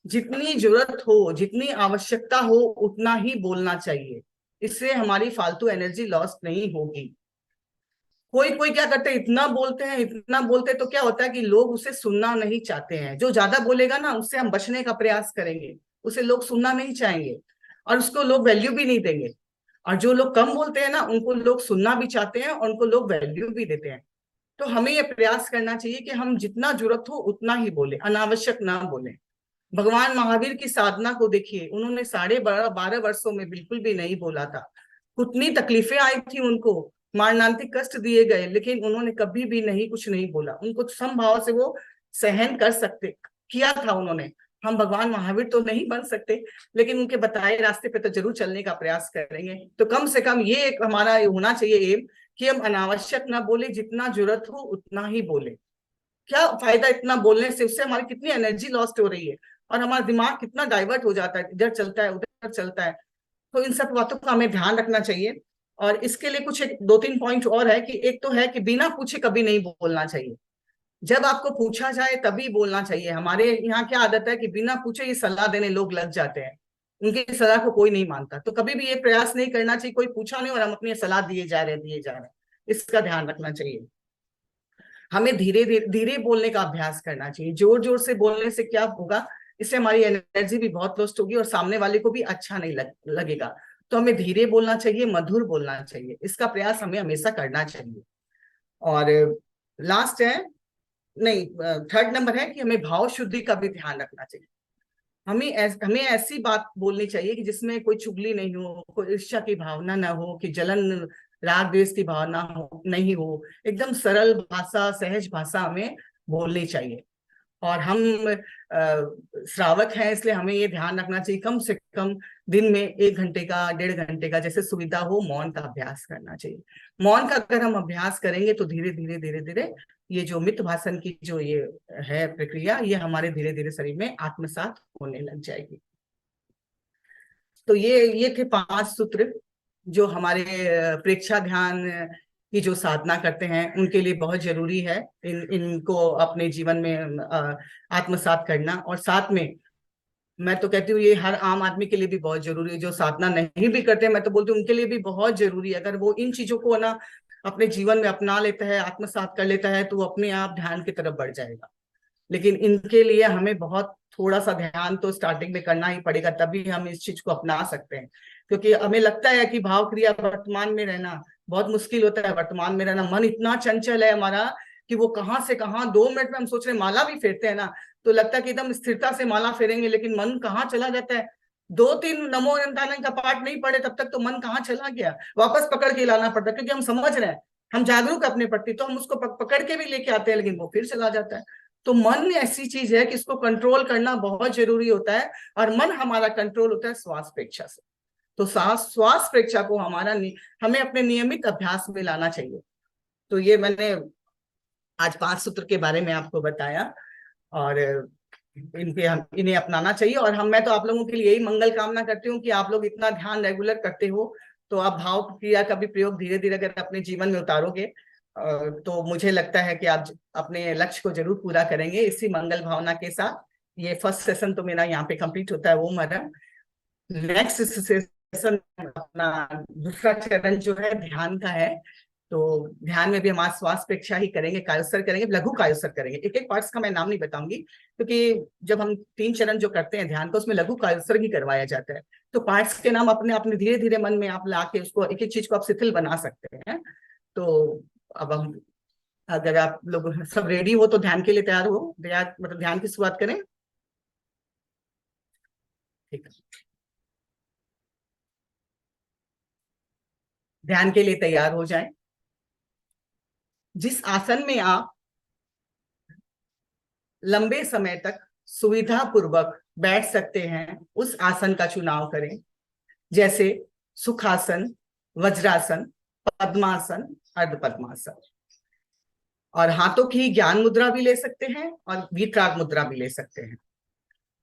जितनी जरूरत हो, जितनी आवश्यकता हो, उतना ही बोलना चाहिए। इससे हमारी फालतू एनर्जी लॉस नहीं होगी। कोई कोई क्या करते हैं, इतना बोलते हैं, इतना बोलते हैं, तो क्या होता है कि लोग उसे सुनना नहीं चाहते हैं। जो ज्यादा बोलेगा ना, उससे हम बचने का प्रयास करेंगे, उसे लोग सुनना नहीं चाहेंगे, और उसको लोग वैल्यू भी नहीं देंगे। और जो लोग कम बोलते हैं ना, उनको लोग सुनना भी चाहते हैं और उनको लोग वैल्यू भी देते हैं। तो हमें यह प्रयास करना चाहिए कि हम जितना जरूरत हो उतना ही बोले, अनावश्यक ना बोले। भगवान महावीर की साधना को देखिए, उन्होंने 12.5 वर्षों में बिल्कुल भी नहीं बोला था। कितनी तकलीफें आई थी उनको, मारणांतिक कष्ट दिए गए, लेकिन उन्होंने कभी भी नहीं, कुछ नहीं बोला। उनको समभाव से वो सहन कर सकते, किया था उन्होंने। हम भगवान महावीर तो नहीं बन सकते, लेकिन उनके बताए रास्ते पे तो जरूर चलने का प्रयास करेंगे। तो कम से कम ये एक हमारा होना चाहिए एम, कि हम अनावश्यक ना बोले, जितना जरूरत हो उतना ही बोले। क्या फायदा इतना बोलने से, उससे हमारी कितनी एनर्जी लॉस्ट हो रही है, और हमारा दिमाग कितना डाइवर्ट हो जाता है, इधर चलता है उधर चलता है। तो इन सब बातों का हमें ध्यान रखना चाहिए। और इसके लिए कुछ 2-3 पॉइंट और है, कि एक तो है कि बिना पूछे कभी नहीं बोलना चाहिए। जब आपको पूछा जाए तभी बोलना चाहिए। हमारे यहाँ क्या आदत है कि बिना पूछे ये सलाह देने लोग लग जाते हैं, उनकी सलाह को कोई नहीं मानता। तो कभी भी ये प्रयास नहीं करना चाहिए, कोई पूछा नहीं और हम अपनी सलाह दिए जा रहे हैं। इसका ध्यान रखना चाहिए। हमें धीरे धीरे धीरे बोलने का अभ्यास करना चाहिए। जोर जोर से बोलने से क्या होगा, इससे हमारी एनर्जी भी बहुत लॉस्ट होगी और सामने वाले को भी अच्छा नहीं लगेगा। तो हमें धीरे बोलना चाहिए, मधुर बोलना चाहिए। इसका प्रयास हमें हमेशा करना चाहिए। और लास्ट है, नहीं, थर्ड नंबर है कि हमें भाव शुद्धि का भी ध्यान रखना चाहिए। हमें ऐसी बात बोलनी चाहिए कि जिसमें कोई चुगली नहीं हो, कोई ईर्ष्या की भावना ना हो, कि जलन राग द्वेष की भावना हो नहीं हो। एकदम सरल भाषा, सहज भाषा हमें बोलनी चाहिए। और हम श्रावक हैं, इसलिए हमें ये ध्यान रखना चाहिए कम से कम दिन में 1 घंटे का, 1.5 घंटे का, जैसे सुविधा हो, मौन का अभ्यास करना चाहिए। मौन का अगर हम अभ्यास करेंगे तो धीरे धीरे धीरे धीरे ये जो मित भाषण की जो ये है प्रक्रिया, ये हमारे धीरे धीरे शरीर में आत्मसात होने लग जाएगी। तो ये थे 5 सूत्र जो हमारे प्रेक्षा ध्यान की जो साधना करते हैं उनके लिए बहुत जरूरी है। इनको अपने जीवन में आत्मसात करना। और साथ में मैं तो कहती हूँ ये हर आम आदमी के लिए भी बहुत जरूरी है। जो साधना नहीं भी करते, मैं तो बोलती हूँ उनके लिए भी बहुत जरूरी है। अगर वो इन चीजों को ना अपने जीवन में अपना लेता है, आत्मसात कर लेता है, तो वो अपने आप ध्यान की तरफ बढ़ जाएगा। लेकिन इनके लिए हमें बहुत थोड़ा सा ध्यान तो स्टार्टिंग में करना ही पड़ेगा, तभी हम इस चीज को अपना सकते हैं। क्योंकि हमें लगता है कि भाव क्रिया वर्तमान में रहना बहुत मुश्किल होता है। वर्तमान में रहना, मन इतना चंचल है हमारा कि वो कहाँ से कहाँ 2 मिनट में हम सोच रहे माला भी फेरते हैं ना, तो लगता है कि एकदम स्थिरता से माला फेरेंगे, लेकिन मन कहाँ चला जाता है। 2-3 नमो अनंतानंद का पाठ नहीं पढ़े तब तक तो मन कहाँ चला गया, वापस पकड़ के लाना पड़ता है। क्योंकि हम समझ रहे हैं, हम जागरूक अपने प्रति, तो हम उसको पकड़ के भी लेके आते हैं, लेकिन वो फिर चला जाता है। तो मन ऐसी चीज है कि इसको कंट्रोल करना बहुत जरूरी होता है। और मन हमारा कंट्रोल होता है श्वास प्रेक्षा से। तो श्वास प्रेक्षा को हमें अपने नियमित अभ्यास में लाना चाहिए। तो ये मैंने आज 5 सूत्र के बारे में आपको बताया, और इन्हें अपनाना चाहिए। और मैं तो आप लोगों के लिए यही मंगल कामना करती हूँ कि आप लोग इतना ध्यान रेगुलर करते हो, तो आप भाव क्रिया का भी प्रयोग धीरे धीरे अगर अपने जीवन में उतारोगे, तो मुझे लगता है कि आप अपने लक्ष्य को जरूर पूरा करेंगे। इसी मंगल भावना के साथ ये फर्स्ट सेशन तो मेरा यहाँ पे कंप्लीट होता है। वो मरम नेक्स्ट सेशन अपना दूसरा चरण जो है ध्यान का है। तो ध्यान में भी हम आज श्वास प्रेक्षा ही करेंगे, कायोत्सर्ग करेंगे, लघु कायोत्सर्ग करेंगे। एक एक पार्ट्स का मैं नाम नहीं बताऊंगी, क्योंकि जब हम 3 चरण जो करते हैं ध्यान को, उसमें लघु कायोत्सर्ग ही करवाया जाता है। तो पार्ट्स के नाम अपने अपने धीरे धीरे मन में आप लाके उसको एक एक चीज को आप शिथिल बना सकते हैं। तो अब हम, अगर आप लोग सब रेडी हो तो ध्यान के लिए तैयार हो, मतलब ध्यान की शुरुआत करें। ठीक है। ध्यान के लिए तैयार हो जाएं। जिस आसन में आप लंबे समय तक सुविधा पूर्वक बैठ सकते हैं उस आसन का चुनाव करें, जैसे सुखासन, वज्रासन, पद्मासन, अर्ध पद्मासन। और हाथों की ज्ञान मुद्रा भी ले सकते हैं और वीतराग मुद्रा भी ले सकते हैं।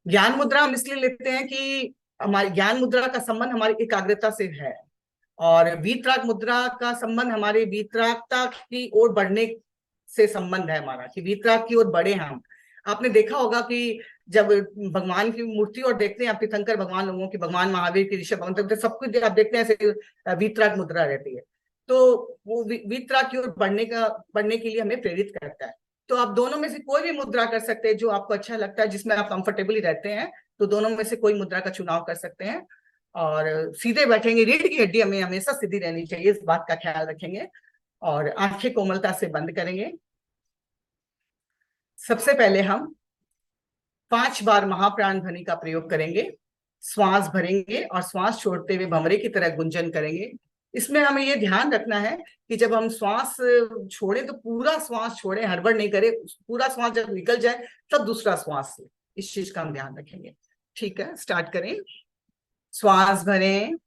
ज्ञान मुद्रा हम इसलिए लेते हैं कि हमारी ज्ञान मुद्रा का संबंध हमारी एकाग्रता से है, और वीतराग मुद्रा का संबंध हमारे वीतरागता की ओर बढ़ने से संबंध है हमारा, कि वीतराग की ओर बढ़े हम। आपने देखा होगा कि जब भगवान की मूर्ति और देखते हैं, आप तीर्थंकर भगवान लोगों की, भगवान महावीर की, ऋषभ भगवान, तो सब कुछ आप देखते हैं ऐसे वीतराग मुद्रा रहती है। तो वो वीतराग की ओर बढ़ने के लिए हमें प्रेरित करता है। तो आप दोनों में से कोई भी मुद्रा कर सकते हैं जो आपको अच्छा लगता है, जिसमें आप कंफर्टेबली रहते हैं, तो दोनों में से कोई मुद्रा का चुनाव कर सकते हैं। और सीधे बैठेंगे, रीढ़ की हड्डी हमें हमेशा सीधी रहनी चाहिए, इस बात का ख्याल रखेंगे। और आंखें कोमलता से बंद करेंगे। सबसे पहले हम 5 बार महाप्राण ध्वनि का प्रयोग करेंगे। श्वास भरेंगे और श्वास छोड़ते हुए भंवरे की तरह गुंजन करेंगे। इसमें हमें यह ध्यान रखना है कि जब हम श्वास छोड़े तो पूरा श्वास छोड़े, हड़बड़ नहीं करे। पूरा श्वास जब निकल जाए तब दूसरा श्वास ले, इस चीज का हम ध्यान रखेंगे। ठीक है, स्टार्ट करें। श्वास भरें।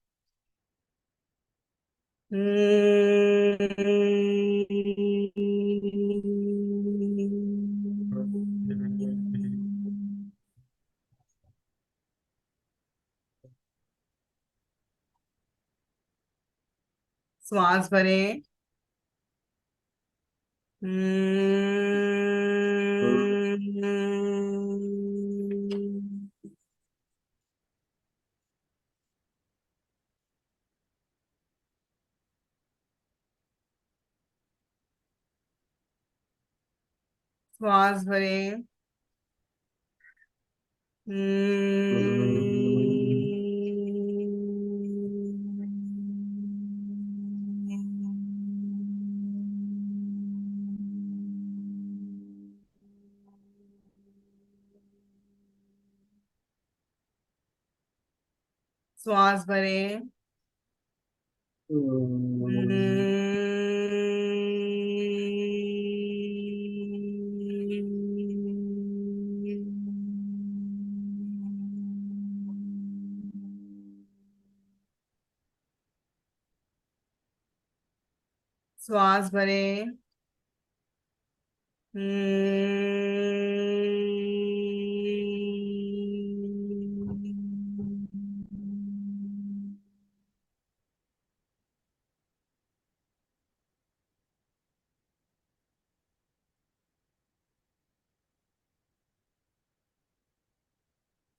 श्वास भरें। श्वास भरें। श्वास भरें। श्वास भरें।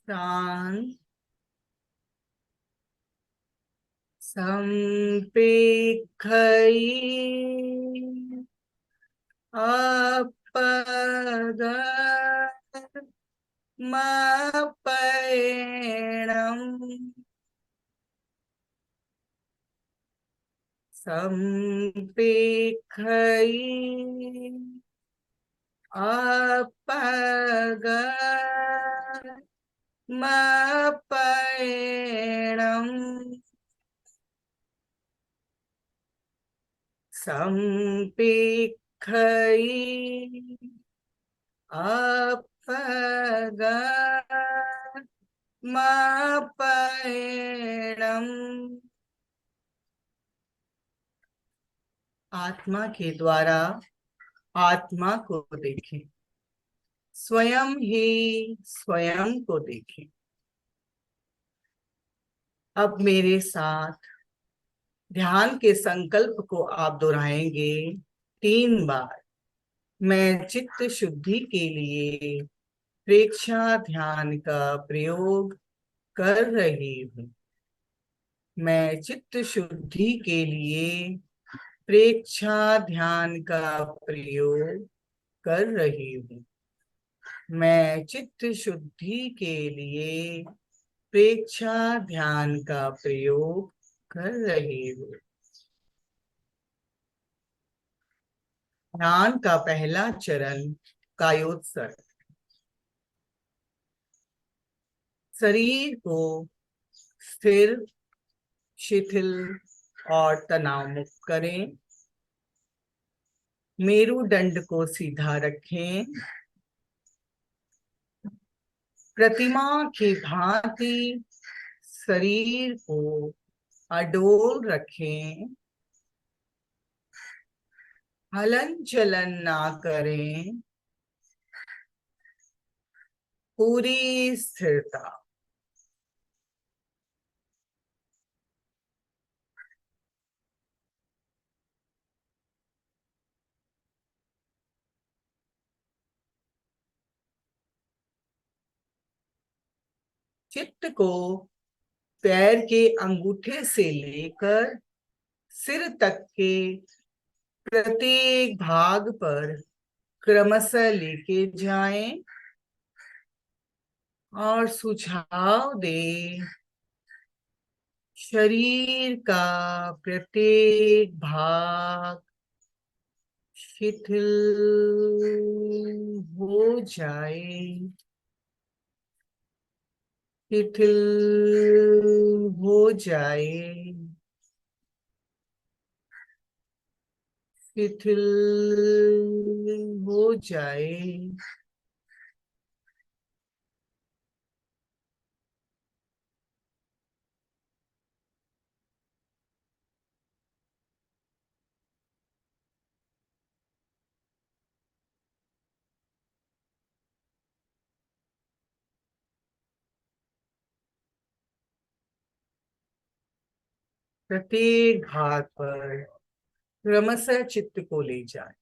शांत, संपेखई अपगत मपैणम, संपेखई अपगत मपैणम, संपेखई अपगत मपैणम। आत्मा के द्वारा आत्मा को देखें, स्वयं ही स्वयं को देखें। अब मेरे साथ ध्यान के संकल्प को आप दोहराएंगे 3 बार। मैं चित्त शुद्धि के लिए प्रेक्षा ध्यान का प्रयोग कर रही हूँ। मैं चित्त शुद्धि के लिए प्रेक्षा ध्यान का प्रयोग कर रही हूँ। मैं चित्त शुद्धि के लिए प्रेक्षा ध्यान का प्रयोग कर रही हूँ। ध्यान का पहला चरण कायोत्सर्ग। शरीर को स्थिर, शिथिल और तनाव मुक्त करें। मेरुदंड को सीधा रखें। प्रतिमा की भांति शरीर को अडोल रखें। हलन चलन ना करें। पूरी स्थिरता। चित्त को पैर के अंगूठे से लेकर सिर तक के प्रत्येक भाग पर क्रमशः लेके जाएं और सुझाव दें। शरीर का प्रत्येक भाग शिथिल हो जाए। शिथिल हो जाए। शिथिल हो जाए। प्रत्येक भाग पर क्रमशः चित्त को ले जाए।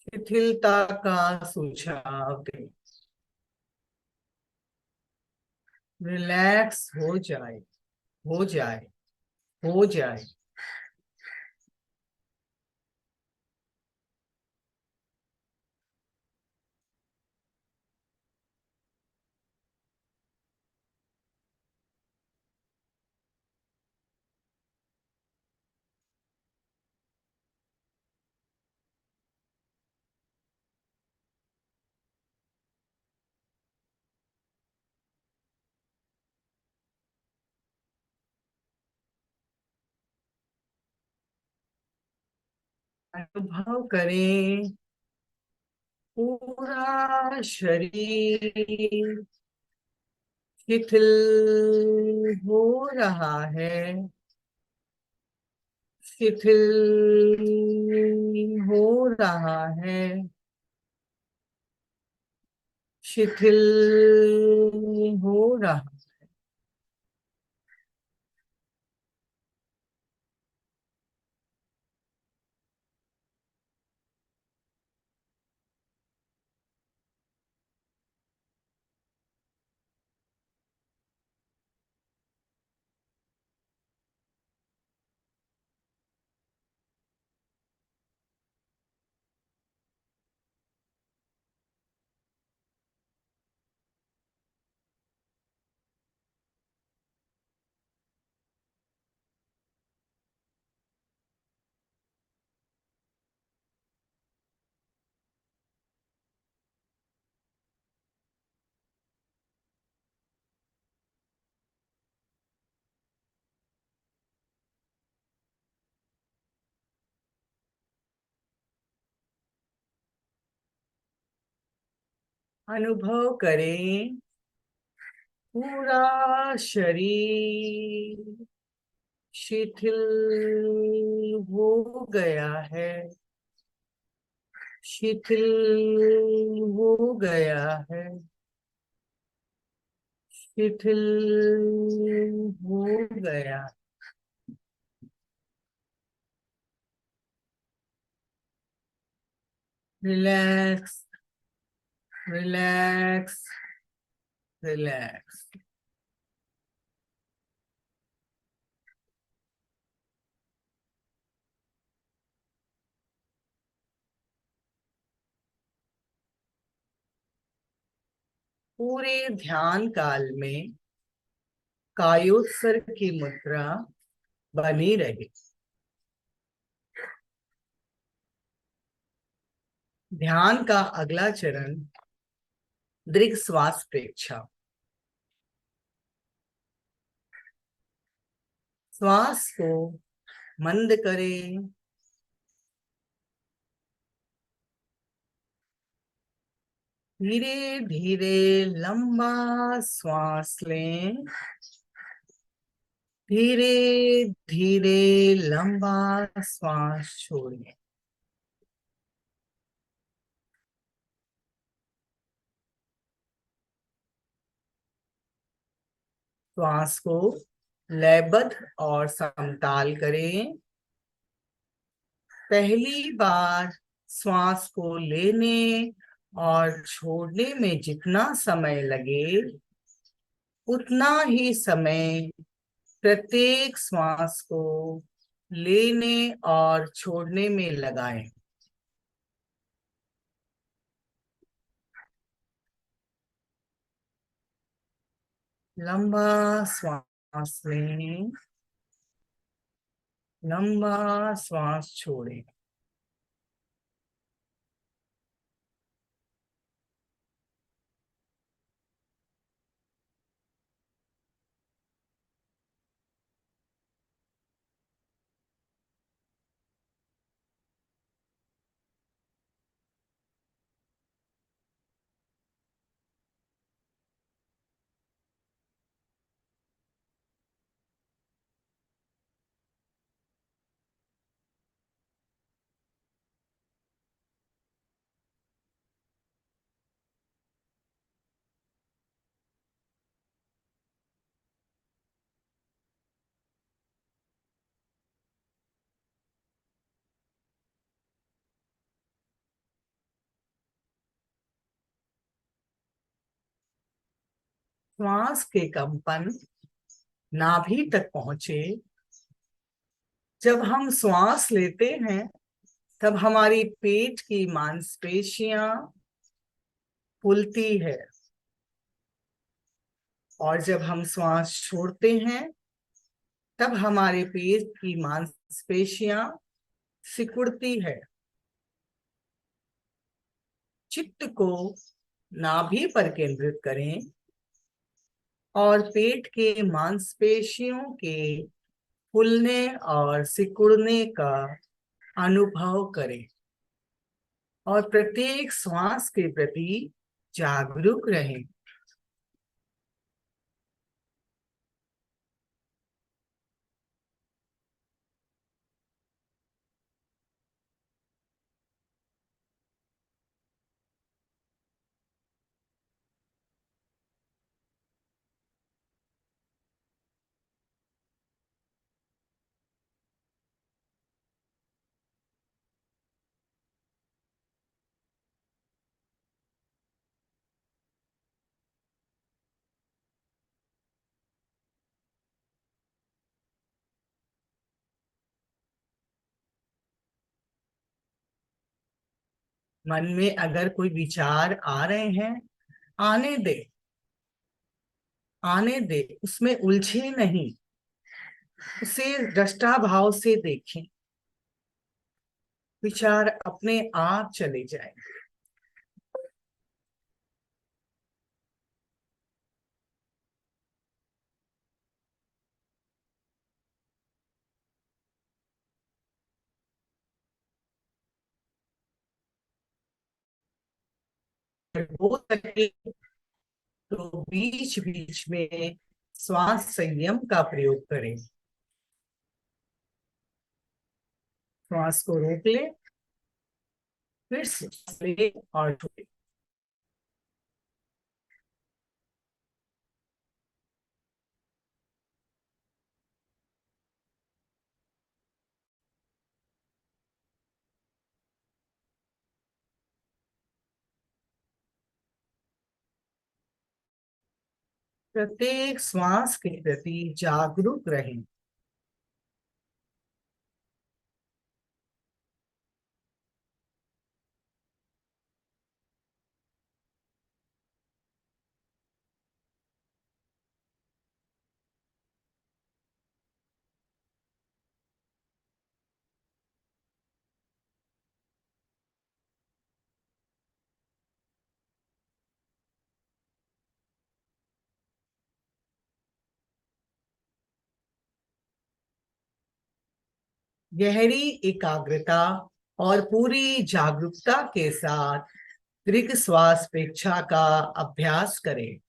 शिथिलता का सुझाव दें। रिलैक्स हो जाए। हो जाए। हो जाए। अनुभव करें पूरा शरीर शिथिल हो रहा है। शिथिल हो रहा है। शिथिल हो रहा। अनुभव करें पूरा शरीर शिथिल हो गया है। शिथिल हो गया है। शिथिल हो गया। रिलैक्स। रिलैक्स। रिलैक्स। पूरे ध्यान काल में कायोत्सर्ग की मुद्रा बनी रहे। ध्यान का अगला चरण दीर्घ श्वास प्रेक्षा। श्वास को मंद करें। धीरे धीरे लंबा श्वास लें। धीरे धीरे लंबा श्वास छोड़ें। श्वास को लयबद्ध और समताल करें। पहली बार श्वास को लेने और छोड़ने में जितना समय लगे, उतना ही समय प्रत्येक श्वास को लेने और छोड़ने में लगाएं। लंबा श्वास लें, लंबा श्वास छोड़ें। श्वास के कंपन नाभि तक पहुंचे। जब हम श्वास लेते हैं, तब हमारी पेट की मांसपेशियां फूलती है, और जब हम श्वास छोड़ते हैं, तब हमारे पेट की मांसपेशियां सिकुड़ती है। चित्त को नाभि पर केंद्रित करें और पेट के मांसपेशियों के फूलने और सिकुड़ने का अनुभव करें, और प्रत्येक श्वास के प्रति जागरूक रहें। मन में अगर कोई विचार आ रहे हैं, आने दे, आने दे, उसमें उलझे नहीं, उसे दृष्टा भाव से देखें। विचार अपने आप चले जाए। हो सके तो बीच बीच में श्वास संयम का प्रयोग करें। श्वास को रोक ले, फिर सांस ले और छोड़े। प्रत्येक श्वास के प्रति जागरूक रहें। गहरी एकाग्रता और पूरी जागरूकता के साथ दीर्घ श्वास पेक्षा का अभ्यास करें।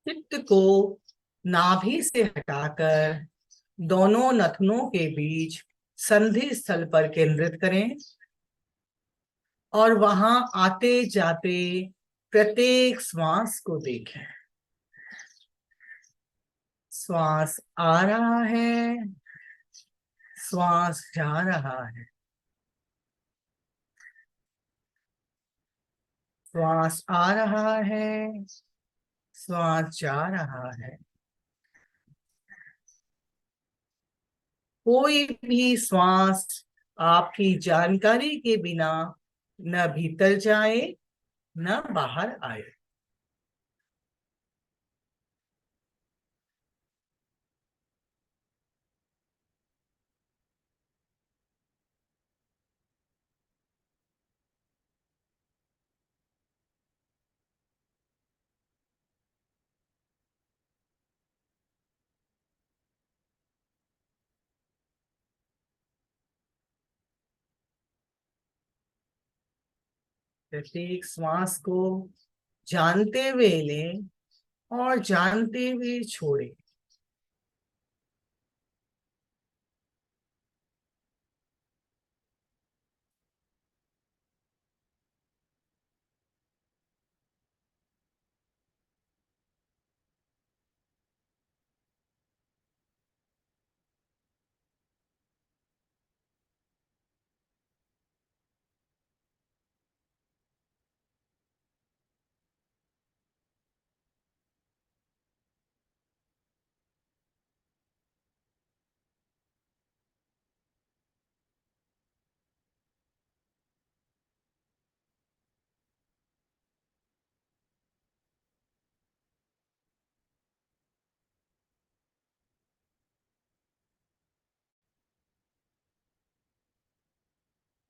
चित्त को नाभि से हटाकर दोनों नथनों के बीच संधि स्थल पर केंद्रित करें और वहां आते जाते प्रत्येक श्वास को देखें। श्वास आ रहा है, श्वास जा रहा है, श्वास आ रहा है, श्वास जा रहा है। कोई भी श्वास आपकी जानकारी के बिना न भीतर जाए न बाहर आए। प्रत्येक श्वास को जानते हुए लें और जानते हुए छोड़ें।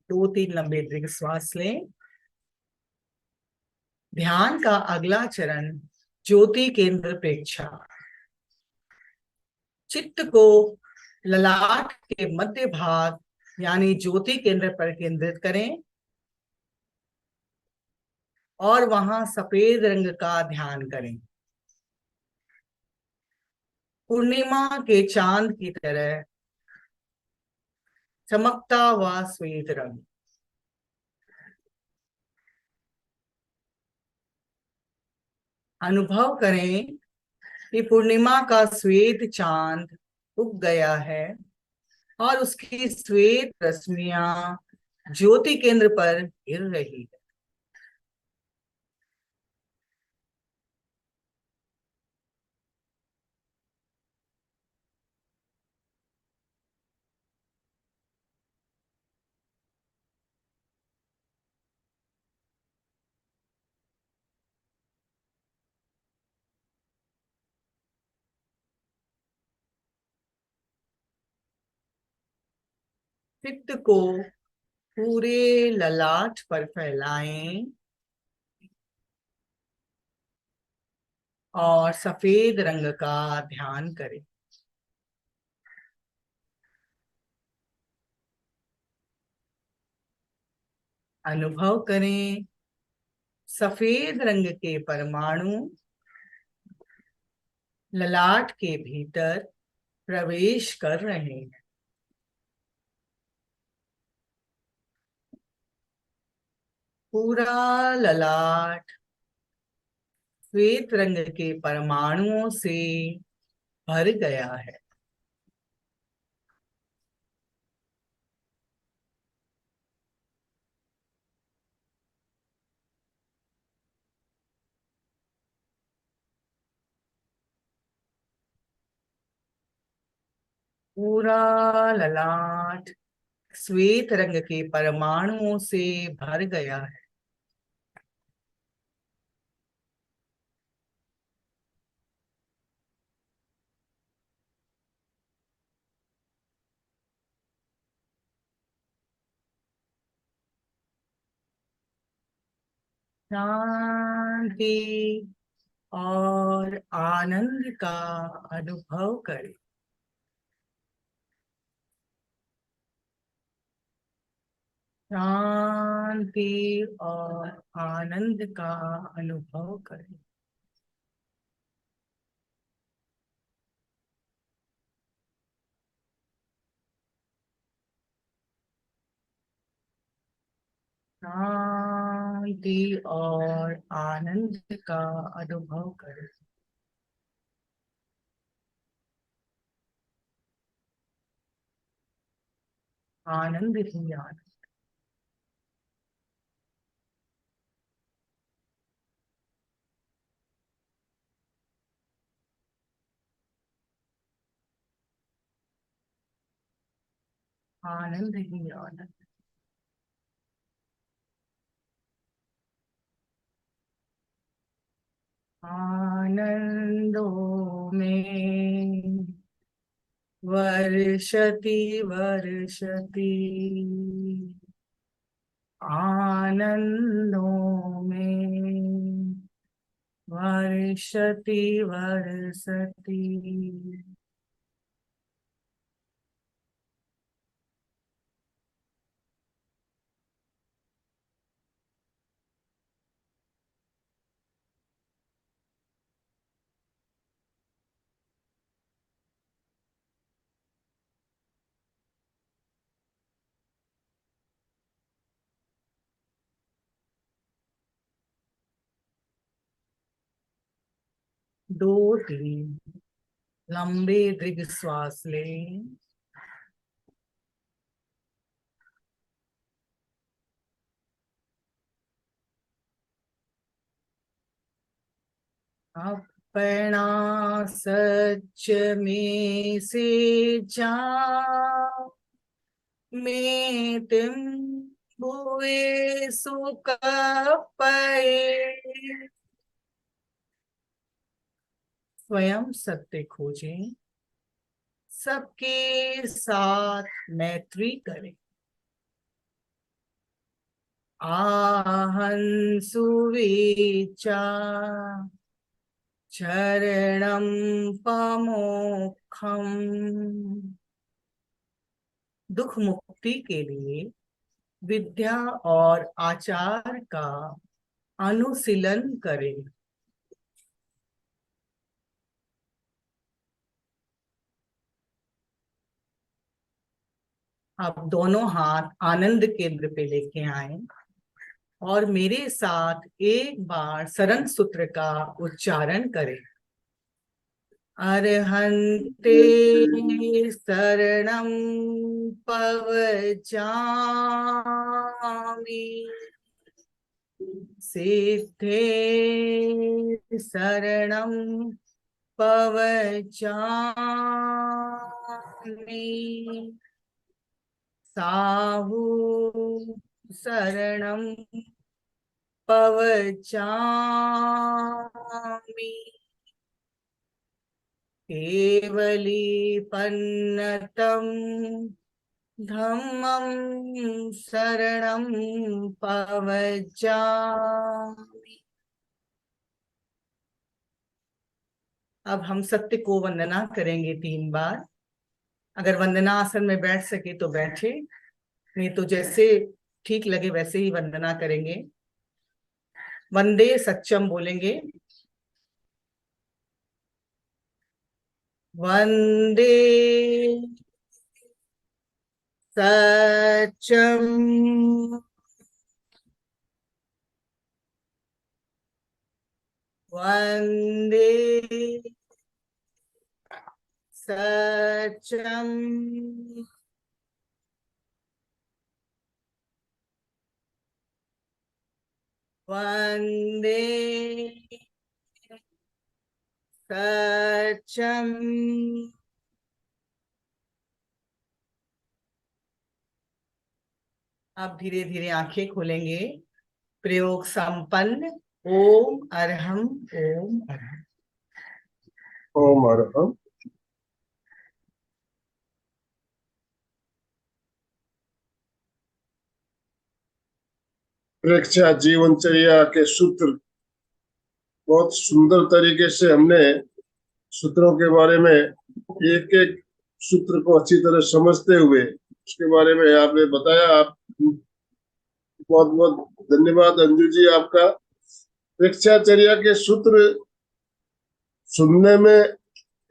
दो तीन लंबे दीर्घ श्वास लें। ध्यान का अगला चरण ज्योति केंद्र प्रेक्षा। चित्त को ललाट के मध्य भाग यानी ज्योति केंद्र पर केंद्रित करें और वहां सफेद रंग का ध्यान करें। पूर्णिमा के चांद की तरह चमकता हुआ श्वेत रंग। अनुभव करें कि पूर्णिमा का श्वेत चांद उग गया है और उसकी श्वेत रश्मियां ज्योति केंद्र पर गिर रही है। चित्त को पूरे ललाट पर फैलाएं और सफेद रंग का ध्यान करें। अनुभव करें सफेद रंग के परमाणु ललाट के भीतर प्रवेश कर रहे हैं। पूरा ललाट श्वेत रंग के परमाणुओं से भर गया है। पूरा ललाट श्वेत रंग के परमाणुओं से भर गया है। शांति और आनंद का अनुभव करें। शांति और आनंद का अनुभव करें। शांति और आनंद का अनुभव करें। आनंद ही आनंद। आनंद ही आनंद। आनंदों में वर्षति वर्षति। आनंदों में वर्षति वर्षति। दो तीन लंबे दीर्घ श्वास लें। अपना सच में से जाओ में तुम हुए सुख पाए। स्वयं सत्य खोजें, सबके साथ मैत्री करें। आहं सुविचा चरणं पमोक्षम। दुख मुक्ति के लिए विद्या और आचार का अनुशीलन करें। अब दोनों हाथ आनंद केंद्र पे लेके आए और मेरे साथ एक बार शरण सूत्र का उच्चारण करें। अर्हन्ते शरणं पवचामि। सिद्धे शरणं पवचामि। साहु शरणं पवचामि। केवलीपन्नतं धम्मं शरणं पवचामि। अब हम सत्य को वंदना करेंगे 3 बार। अगर वंदना आसन में बैठ सके तो बैठे, नहीं तो जैसे ठीक लगे वैसे ही वंदना करेंगे। वंदे सच्चम बोलेंगे। वंदे सच्चम। वंदे सच्चम। वंदे सच्चम। अब धीरे धीरे आंखें खोलेंगे। प्रयोग संपन्न। ओम अरहम ओम अरहम। ओम अरहम। प्रेक्षा जीवनचर्या के सूत्र बहुत सुंदर तरीके से हमने सूत्रों के बारे में एक एक सूत्र को अच्छी तरह समझते हुए उसके बारे में आपने बताया। आप बहुत बहुत धन्यवाद अंजू जी आपका। प्रेक्षाचर्या के सूत्र सुनने में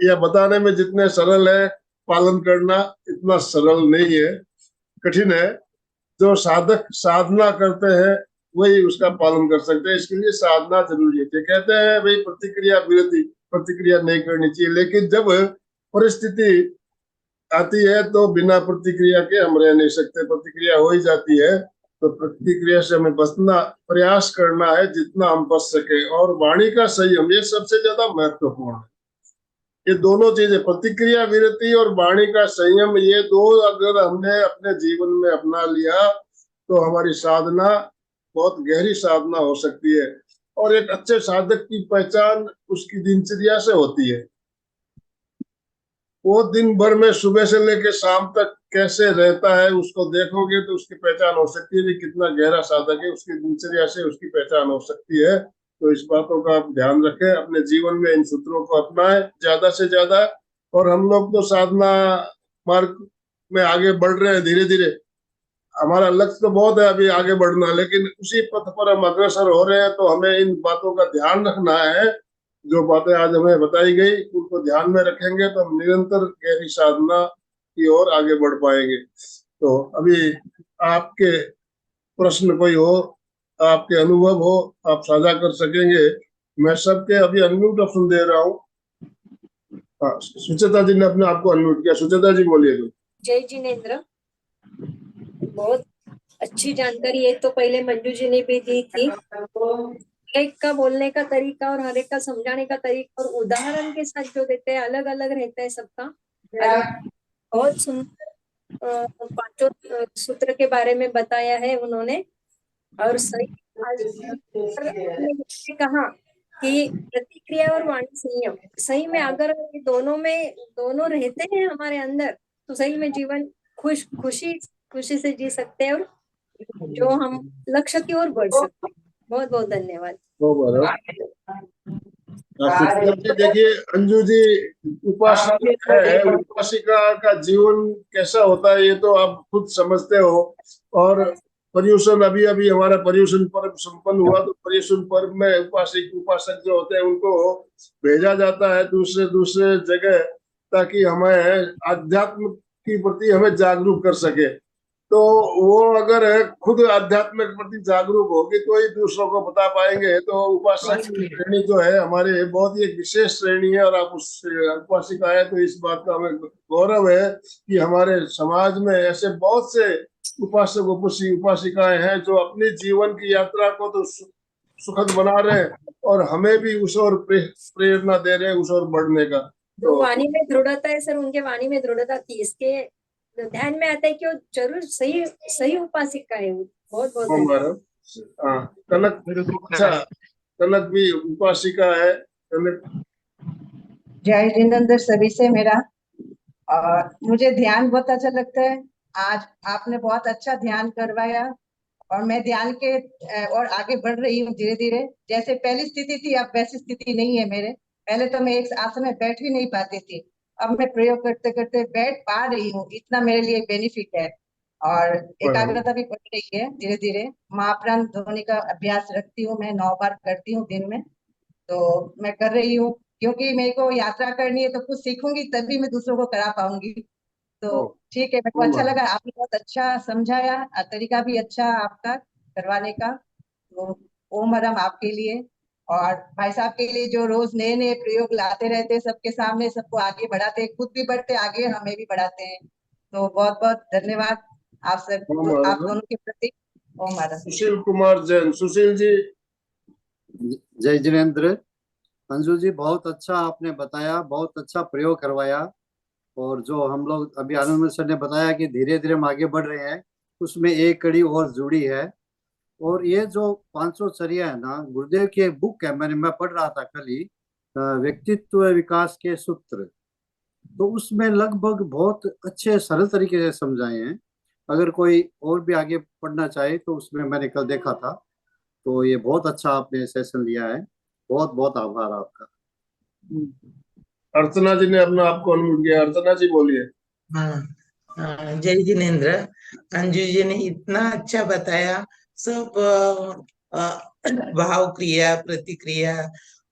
या बताने में जितने सरल है, पालन करना इतना सरल नहीं है, कठिन है। जो साधक साधना करते हैं वही उसका पालन कर सकते हैं। इसके लिए साधना जरूरी है। कहते हैं भाई प्रतिक्रिया विरति, प्रतिक्रिया नहीं करनी चाहिए, लेकिन जब परिस्थिति आती है तो बिना प्रतिक्रिया के हम रह नहीं सकते। प्रतिक्रिया हो ही जाती है तो प्रतिक्रिया से हमें बचना प्रयास करना है जितना हम बच सके। और वाणी का संयम ये सबसे ज्यादा महत्वपूर्ण है। ये दोनों चीजें, प्रतिक्रिया विरति और वाणी का संयम, ये दो अगर हमने अपने जीवन में अपना लिया तो हमारी साधना बहुत गहरी साधना हो सकती है। और एक अच्छे साधक की पहचान उसकी दिनचर्या से होती है। वो दिन भर में सुबह से लेकर शाम तक कैसे रहता है उसको देखोगे तो उसकी पहचान हो सकती है कि कितना गहरा साधक है। उसकी दिनचर्या से उसकी पहचान हो सकती है। तो इस बातों का आप ध्यान रखें, अपने जीवन में इन सूत्रों को अपनाएं ज्यादा से ज्यादा। और हम लोग तो साधना मार्ग में आगे बढ़ रहे हैं धीरे धीरे। हमारा लक्ष्य तो बहुत है अभी आगे बढ़ना, लेकिन उसी पथ पर हम अग्रसर हो रहे हैं। तो हमें इन बातों का ध्यान रखना है। जो बातें आज हमें बताई गई उनको ध्यान में रखेंगे तो हम निरंतर गहरी साधना की ओर आगे बढ़ पाएंगे। तो अभी आपके प्रश्न कोई हो, आपके अनुभव हो, आप साझा कर सकेंगे। मैं सबके अभी अनम्यूट ऑप्शन दे रहा हूँ। हाँ, सुचेता जी ने अपने आपको अनम्यूट किया। सुचेता जी बोलिए। जय जिनेन्द्र, बहुत अच्छी जानकारी। एक तो पहले मंजू जी ने भी दी थी, एक का बोलने का तरीका और हर एक का समझाने का तरीका और उदाहरण के साथ जो देते हैं अलग अलग रहता है सबका। बहुत सुंदर पांचों सूत्र के बारे में बताया है उन्होंने। और सही कहा कि प्रतिक्रिया और वाणी संयम, सही में अगर दोनों रहते हैं हमारे अंदर तो सही में जीवन खुशी से जी सकते हैं और जो हम लक्ष्य की ओर बढ़ सकते हैं। बहुत बहुत धन्यवाद। देखिए अंजू जी उपासिका है, उपासिका का जीवन कैसा होता है ये तो आप खुद समझते हो। और पर्युषण अभी अभी हमारा पर्युषण पर्व संपन्न हुआ, तो पर्युषण पर्व में उपासक जो होते हैं उनको भेजा जाता है दूसरे दूसरे जगह, ताकि हमें आध्यात्म के प्रति हमें जागरूक कर सके। तो वो अगर खुद आध्यात्म के प्रति जागरूक होगी तो ही दूसरों को बता पाएंगे। तो उपासक श्रेणी जो है हमारे बहुत ही एक विशेष श्रेणी है। और आप उस उपासिका है तो इस बात का हमें गौरव है कि हमारे समाज में ऐसे बहुत से उपासक उपासिकाएं हैं जो अपनी जीवन की यात्रा को तो सुखद बना रहे हैं और हमें भी उस ओर प्रेरणा दे रहे हैं, उस ओर बढ़ने का। जो वाणी में दृढ़ता है सर, उनके वाणी में दृढ़ता थी, इसके ध्यान में आता है कि वो जरूर सही उपासिका है। बहुत बहुत कनक, अच्छा कनक भी उपासिका है। कनक, जय जिनेन्द्र सभी से मेरा। और मुझे ध्यान बहुत अच्छा लगता है। आज आपने बहुत अच्छा ध्यान करवाया और मैं ध्यान के और आगे बढ़ रही हूँ धीरे धीरे। जैसे पहली स्थिति थी अब वैसी स्थिति नहीं है मेरे। पहले तो मैं एक आसन में बैठ भी नहीं पाती थी, अब मैं प्रयोग करते करते बैठ पा रही हूँ। इतना मेरे लिए बेनिफिट है और एकाग्रता भी बढ़ रही है धीरे धीरे। महाप्राण ध्वनि का अभ्यास रखती हूँ, मैं 9 बार करती हूँ दिन में। तो मैं कर रही हूँ क्योंकि मेरे को यात्रा करनी है, तो कुछ सीखूंगी तभी मैं दूसरों को करा पाऊंगी। तो ठीक है, मेरे को अच्छा लगा, आपने बहुत अच्छा समझाया, तरीका भी अच्छा आपका करवाने का। तो ओम हरम आपके लिए और भाई साहब के लिए जो रोज नए नए प्रयोग लाते रहते हैं सबके सामने, सबको आगे बढ़ाते हैं, खुद भी बढ़ते आगे, हमें भी बढ़ाते हैं। तो बहुत बहुत धन्यवाद आप सब, आप दोनों के प्रति। ओम हरम। सुशील कुमार जैन, सुशील जी। जय जिनेन्द्र। अंजू जी बहुत अच्छा आपने बताया, बहुत अच्छा प्रयोग करवाया। और जो हम लोग अभी आनंद सर ने बताया कि धीरे धीरे हम आगे बढ़ रहे हैं, उसमें एक कड़ी और जुड़ी है। और ये जो 500 चर्या है ना, गुरुदेव की एक बुक है, मैं पढ़ रहा था कल ही, व्यक्तित्व विकास के सूत्र। तो उसमें लगभग बहुत अच्छे सरल तरीके से समझाए हैं। अगर कोई और भी आगे पढ़ना चाहे तो उसमें मैंने कल देखा था। तो ये बहुत अच्छा आपने सेशन लिया है, बहुत बहुत आभार आपका। अर्चना जी ने अपना आपको अनम्यूट किया। अर्चना जी बोलिए। हाँ हाँ, जय जिनेन्द्र। अंजू जी ने इतना अच्छा बताया, सब भाव क्रिया प्रतिक्रिया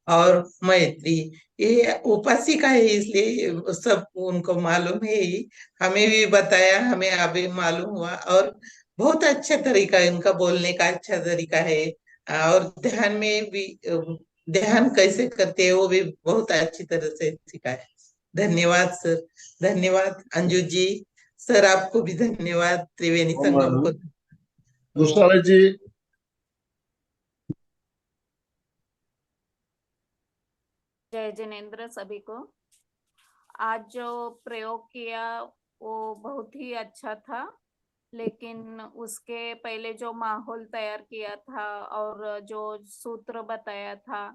और मैत्री, ये उपासिका है इसलिए सब उनको मालूम है ही। हमें भी बताया, हमें अभी मालूम हुआ। और बहुत अच्छा तरीका है उनका बोलने का, अच्छा तरीका है। और ध्यान में भी ध्यान कैसे करते हैं वो भी बहुत अच्छी तरह से सिखाया। धन्यवाद सर, धन्यवाद अंजू जी। सर आपको भी धन्यवाद, त्रिवेणी संगम को। दूसरा जी। जय जिनेन्द्र सभी को। आज जो प्रयोग किया वो बहुत ही अच्छा था, लेकिन उसके पहले जो माहौल तैयार किया था और जो सूत्र बताया था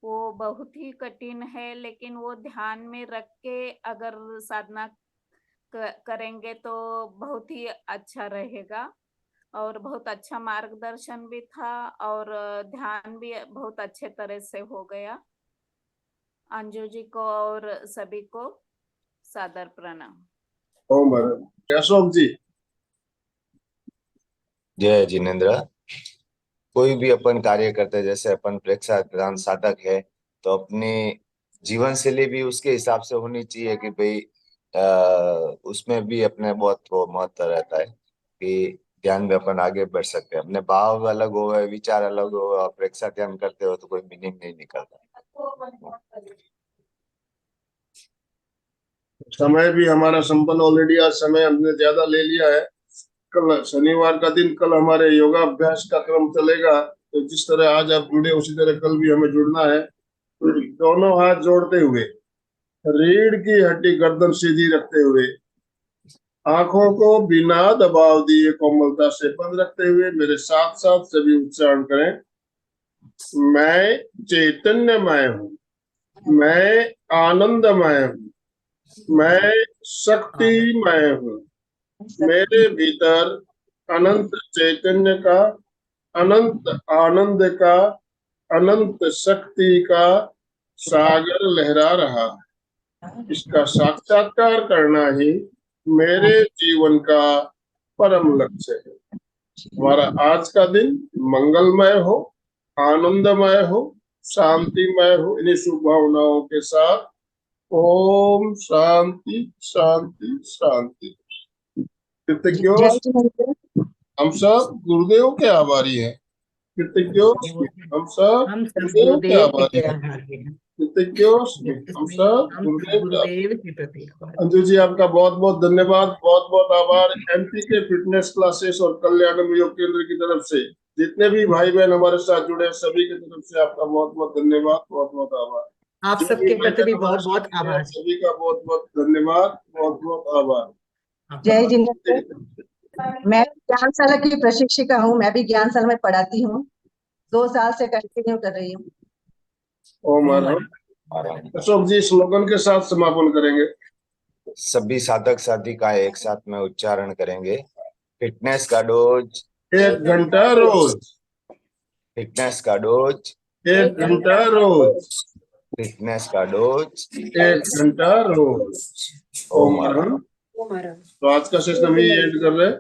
वो बहुत ही कठिन है, लेकिन वो ध्यान में रख के अगर साधना करेंगे तो बहुत ही अच्छा रहेगा। और बहुत अच्छा मार्गदर्शन भी था और ध्यान भी बहुत अच्छे तरह से हो गया। अंजू जी को और सभी को सादर प्रणाम। ओम भारत। अशोक जी। जय जिनेन्द्र। कोई भी अपन कार्य करते हैं, जैसे अपन प्रेक्षा प्रधान साधक है, तो अपनी जीवन शैली भी उसके हिसाब से होनी चाहिए कि भाई उसमें भी अपने बहुत वो महत्व रहता है कि ध्यान में अपन आगे बढ़ सकते हैं। अपने भाव अलग हो, विचार अलग हो, और प्रेक्षा ध्यान करते हो तो कोई मीनिंग नहीं निकलता। समय भी हमारा संपन्न ऑलरेडी। आज समय हमने ज्यादा ले लिया है। कल शनिवार का दिन, कल हमारे योगाभ्यास का क्रम चलेगा। तो जिस तरह आज आप जुड़े उसी तरह कल भी हमें जुड़ना है। दोनों हाथ जोड़ते हुए, रीढ़ की हड्डी गर्दन सीधी रखते हुए, आंखों को बिना दबाव दिए कोमलता से बंद रखते हुए मेरे साथ साथ सभी उच्चारण करें। मैं चैतन्यमय हूँ, मैं आनंदमय हूँ, मैं शक्तिमय हूँ। मेरे भीतर अनंत चैतन्य का, अनंत आनंद का, अनंत शक्ति का सागर लहरा रहा है। इसका साक्षात्कार करना ही मेरे जीवन का परम लक्ष्य है। हमारा आज का दिन मंगलमय हो, आनंदमय हो, शांतिमय हो। इन्हीं शुभ भावनाओं के साथ ओम शांति शांति शांति। कृतज्ञों जय जिनेन्द्र। हम सब गुरुदेव के आभारी हैं। कृतज्ञों हम सब गुरुदेव के आभारी हैं। कृतज्ञों हम सब गुरुदेव के प्रति। अंजू जी आपका बहुत बहुत धन्यवाद, बहुत बहुत आभार। एमपी के फिटनेस क्लासेस और कल्याणम योग केंद्र की तरफ से जितने भी भाई बहन हमारे साथ जुड़े सभी की तरफ से आपका बहुत बहुत धन्यवाद, बहुत बहुत आभार। आप सबके प्रति भी बहुत बहुत आभार। सभी का बहुत बहुत धन्यवाद, बहुत बहुत आभार। जय जिनेन्द्र। मैं ज्ञानशाला की प्रशिक्षिका हूँ, मैं भी ज्ञानशाला में पढ़ाती हूँ, 2 साल से कंटिन्यू कर रही हूँ। ओम हर। अशोक जी स्लोगन के साथ समापन करेंगे। सभी साधक साधिका एक साथ में उच्चारण करेंगे। फिटनेस का डोज 1 घंटा रोज, फिटनेस का डोज 1 घंटा रोज, फिटनेस का डोज 1 घंटा रोज। ओम हर। तो आज का सेशन हम एंड कर रहे हैं।